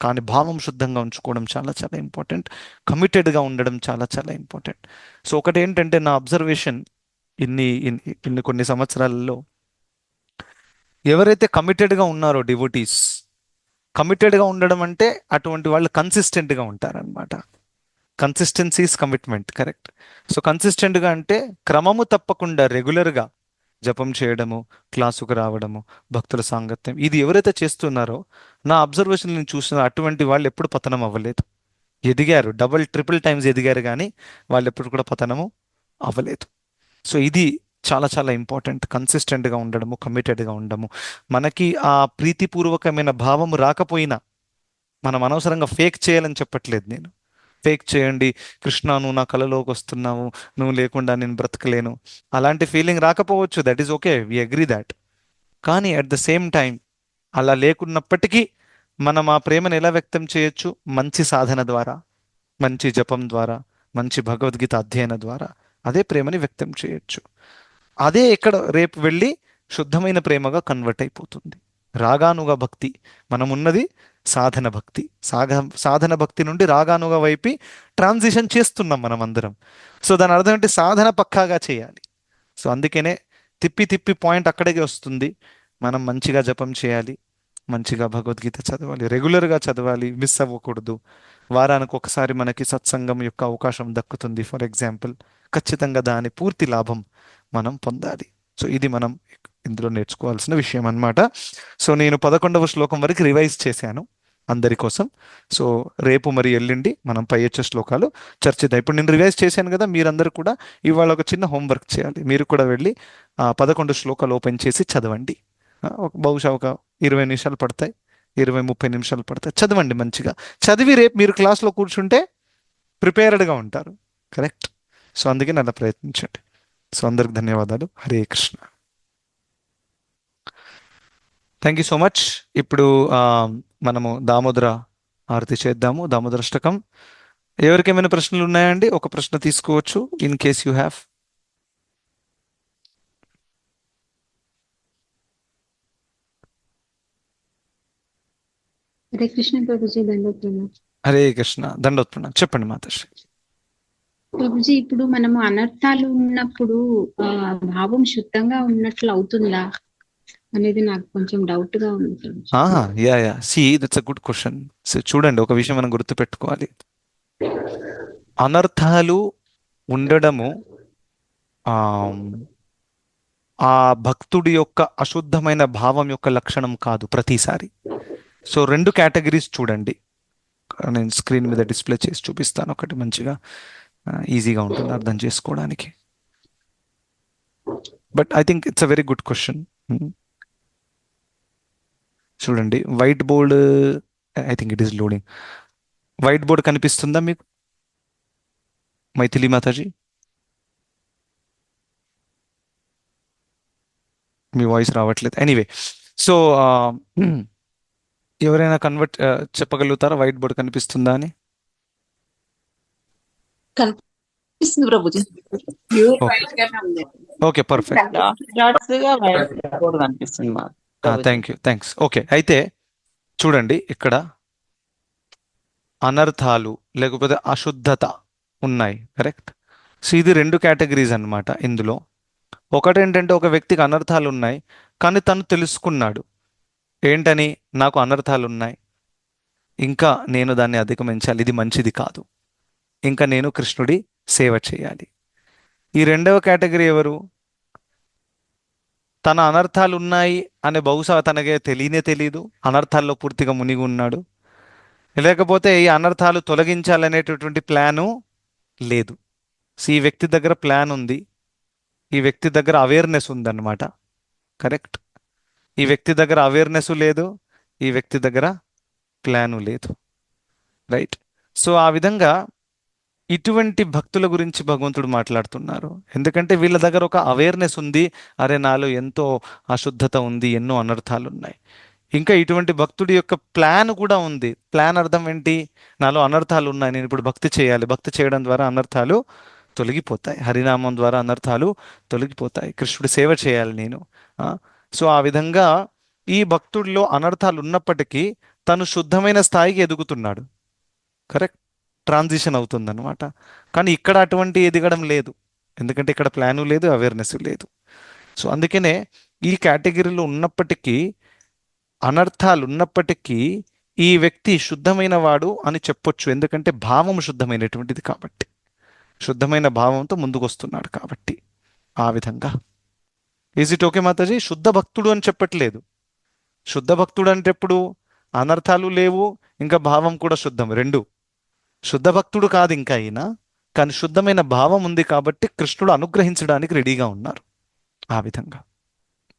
కానీ భావం శుద్ధంగా ఉంచుకోవడం చాలా చాలా ఇంపార్టెంట్. కమిటెడ్గా ఉండడం చాలా చాలా ఇంపార్టెంట్. సో ఒకటి ఏంటంటే నా అబ్జర్వేషన్, ఇన్ని కొన్ని సంవత్సరాలలో ఎవరైతే కమిటెడ్గా ఉన్నారో డివోటీస్, కమిటెడ్గా ఉండడం అంటే అటువంటి వాళ్ళు కన్సిస్టెంట్గా ఉంటారనమాట. Consistency is commitment. Correct. So కన్సిస్టెంట్గా అంటే క్రమము తప్పకుండా రెగ్యులర్గా జపం చేయడము, క్లాసుకు రావడము, భక్తుల సాంగత్యం, ఇది ఎవరైతే చేస్తున్నారో నా అబ్జర్వేషన్ నేను చూసిన అటువంటి వాళ్ళు ఎప్పుడు పతనం అవ్వలేదు. ఎదిగారు, డబుల్ ట్రిపుల్ టైమ్స్ ఎదిగారు, కానీ వాళ్ళు ఎప్పుడు కూడా పతనము అవ్వలేదు. సో ఇది చాలా చాలా ఇంపార్టెంట్. కన్సిస్టెంట్గా ఉండడము, కమిటెడ్గా ఉండడము. మనకి ఆ ప్రీతిపూర్వకమైన భావము రాకపోయినా మనం అనవసరంగా ఫేక్ చేయాలని చెప్పట్లేదు నేను. ఫేక్ చేయండి, కృష్ణ నువ్వు నా కళలోకి వస్తున్నావు, నువ్వు లేకుండా నేను బ్రతకలేను, అలాంటి ఫీలింగ్ రాకపోవచ్చు. That is okay, we agree that. కానీ అట్ ద సేమ్ టైం అలా లేకున్నప్పటికీ మనం ఆ ప్రేమను ఎలా వ్యక్తం చేయొచ్చు? మంచి సాధన ద్వారా, మంచి జపం ద్వారా, మంచి భగవద్గీత అధ్యయన ద్వారా అదే ప్రేమని వ్యక్తం చేయొచ్చు. అదే ఇక్కడ రేపు వెళ్ళి శుద్ధమైన ప్రేమగా కన్వర్ట్ అయిపోతుంది. రాగానుగా భక్తి, మనం ఉన్నది సాధన భక్తి. సాధన భక్తి నుండి రాగానుగా వైపు ట్రాన్సిషన్ చేస్తున్నాం మనం అందరం. సో దాని అర్థం ఏంటి? సాధన పక్కాగా చేయాలి. సో అందుకనే తిప్పి తిప్పి పాయింట్ అక్కడికే వస్తుంది. మనం మంచిగా జపం చేయాలి, మంచిగా భగవద్గీత చదవాలి, రెగ్యులర్గా చదవాలి, మిస్ అవ్వకూడదు. వారానికి ఒకసారి మనకి సత్సంగం యొక్క అవకాశం దక్కుతుంది ఫర్ ఎగ్జాంపుల్. ఖచ్చితంగా దాని పూర్తి లాభం మనం పొందాలి. సో ఇది మనం ఇందులో నేర్చుకోవాల్సిన విషయం అన్నమాట. సో నేను 11వ శ్లోకం వరకు రివైజ్ చేశాను. అందరి కోసం. సో రేపు మరి ఎల్లుండి మనం పై వచ్చే శ్లోకాలు చర్చిద్దాం. ఇప్పుడు నేను రివైజ్ చేశాను కదా, మీరందరూ కూడా ఇవాళ ఒక చిన్న హోంవర్క్ చేయాలి. మీరు కూడా వెళ్ళి 11 శ్లోకాలు ఓపెన్ చేసి చదవండి. బహుశా ఒక 20 నిమిషాలు పడతాయి, 20-30 నిమిషాలు పడతాయి. చదవండి మంచిగా. చదివి రేపు మీరు క్లాస్లో కూర్చుంటే ప్రిపేర్డ్గా ఉంటారు. కరెక్ట్. సో అందుకే అలా ప్రయత్నించండి. సో అందరికి ధన్యవాదాలు. Hare Krishna. Thank you so much. ఇప్పుడు మనము దామోదర ఆరతి చేద్దాము, దామోదరాష్టకం. ఎవరికేమైనా ప్రశ్నలు ఉన్నాయండి? ఒక ప్రశ్న తీసుకోవచ్చు, in case you have. Hare Krishna Prabhuji, దండోత్సవం. Hare Krishna, దండోత్పన్న. చెప్పండి మాతాశ్రీ. ప్రభుజీ, ఇప్పుడు మనము అనర్థాలు ఉన్నప్పుడు భావం శుద్ధంగా ఉన్నట్లు అవుతుందా అనేది నాకు కొంచెం డౌట్ గా ఉంది Prabhuji. Yeah yeah see that's a good question. So చూడండి, ఒక విషయం మనం గుర్తుపెట్టుకోవాలి. అనర్థాలు ఉండడము ఆ భక్తుడి యొక్క అశుద్ధమైన భావం యొక్క లక్షణం కాదు ప్రతిసారి. సో 2 కేటగిరీస్ చూడండి. నేను స్క్రీన్ మీద డిస్ప్లే చేసి చూపిస్తాను, ఒకటి మంచిగా ఈజీగా ఉంటుంది అర్థం చేసుకోవడానికి. But I think it's a very good question. చూడండి, whiteboard, I think it is loading. Whiteboard కనిపిస్తుందా మీకు, మైథిలి మాతాజీ? మీ వాయిస్ రావట్లేదు. ఎనీవే, సో ఎవరైనా కన్వర్ట్ చెప్పగలుగుతారా వైట్ బోర్డ్ కనిపిస్తుందా అని? కనిపిస్తుంది Prabhuji. Okay, perfect. Thank you, thanks. Okay, అయితే చూడండి, ఇక్కడ అనర్థాలు లేకపోతే అశుద్ధత ఉన్నాయి. కరెక్ట్. సో ఇది 2 కేటగిరీస్ అన్నమాట ఇందులో. ఒకటి ఏంటంటే, ఒక వ్యక్తికి అనర్థాలు ఉన్నాయి కానీ తను తెలుసుకున్నాడు ఏంటని, నాకు అనర్థాలు ఉన్నాయి, ఇంకా నేను దాన్ని అధిగమించాలి, ఇది మంచిది కాదు, ఇంకా నేను కృష్ణుడి సేవ చేయాలి. ఈ 2వ కేటగిరీ ఎవరు? తన అనర్థాలు ఉన్నాయి అనే బహుశా తనకే తెలీదు, అనర్థాల్లో పూర్తిగా మునిగి ఉన్నాడు, లేకపోతే ఈ అనర్థాలు తొలగించాలనేటటువంటి ప్లాను లేదు. సో ఈ వ్యక్తి దగ్గర ప్లాన్ ఉంది, ఈ వ్యక్తి దగ్గర అవేర్నెస్ ఉందన్నమాట. కరెక్ట్. ఈ వ్యక్తి దగ్గర అవేర్నెస్ లేదు, ఈ వ్యక్తి దగ్గర ప్లాను లేదు. రైట్. సో ఆ విధంగా ఇటువంటి భక్తుల గురించి భగవంతుడు మాట్లాడుతున్నారు. ఎందుకంటే వీళ్ళ దగ్గర ఒక అవేర్నెస్ ఉంది, అరే నాలో ఎంతో అశుద్ధత ఉంది, ఎన్నో అనర్థాలు ఉన్నాయి. ఇంకా ఇటువంటి భక్తుడి యొక్క ప్లాన్ కూడా ఉంది. ప్లాన్ అర్థం ఏంటి? నాలో అనర్థాలు ఉన్నాయి, నేను ఇప్పుడు భక్తి చేయాలి, భక్తి చేయడం ద్వారా అనర్థాలు తొలగిపోతాయి, హరినామం ద్వారా అనర్థాలు తొలగిపోతాయి, కృష్ణుడి సేవ చేయాలి నేను. సో ఆ విధంగా ఈ భక్తుడిలో అనర్థాలు ఉన్నప్పటికీ తను శుద్ధమైన స్థాయికి ఎదుగుతున్నాడు. కరెక్ట్. ట్రాన్సిషన్ అవుతుందన్నమాట. కానీ ఇక్కడ అటువంటి ఎదగడం లేదు, ఎందుకంటే ఇక్కడ ప్లాను లేదు, అవేర్నెస్ లేదు. సో అందుకనే ఈ కేటగిరీలో ఉన్నప్పటికీ, అనర్థాలు ఉన్నప్పటికీ ఈ వ్యక్తి శుద్ధమైన వాడు అని చెప్పొచ్చు, ఎందుకంటే భావం శుద్ధమైనటువంటిది కాబట్టి, శుద్ధమైన భావంతో ముందుకు వస్తున్నాడు కాబట్టి. ఆ విధంగా ఈజ్ ఇట్ ఓకే మాతాజీ? శుద్ధ భక్తుడు అని చెప్పట్లేదు. శుద్ధ భక్తుడు అంటే ఎప్పుడు అనర్థాలు లేవు, ఇంకా భావం కూడా శుద్ధం, 2. శుద్ధ భక్తుడు కాదు ఇంకా అయినా, కానీ శుద్ధమైన భావం ఉంది కాబట్టి కృష్ణుడు అనుగ్రహించడానికి రెడీగా ఉన్నారు. ఆ విధంగా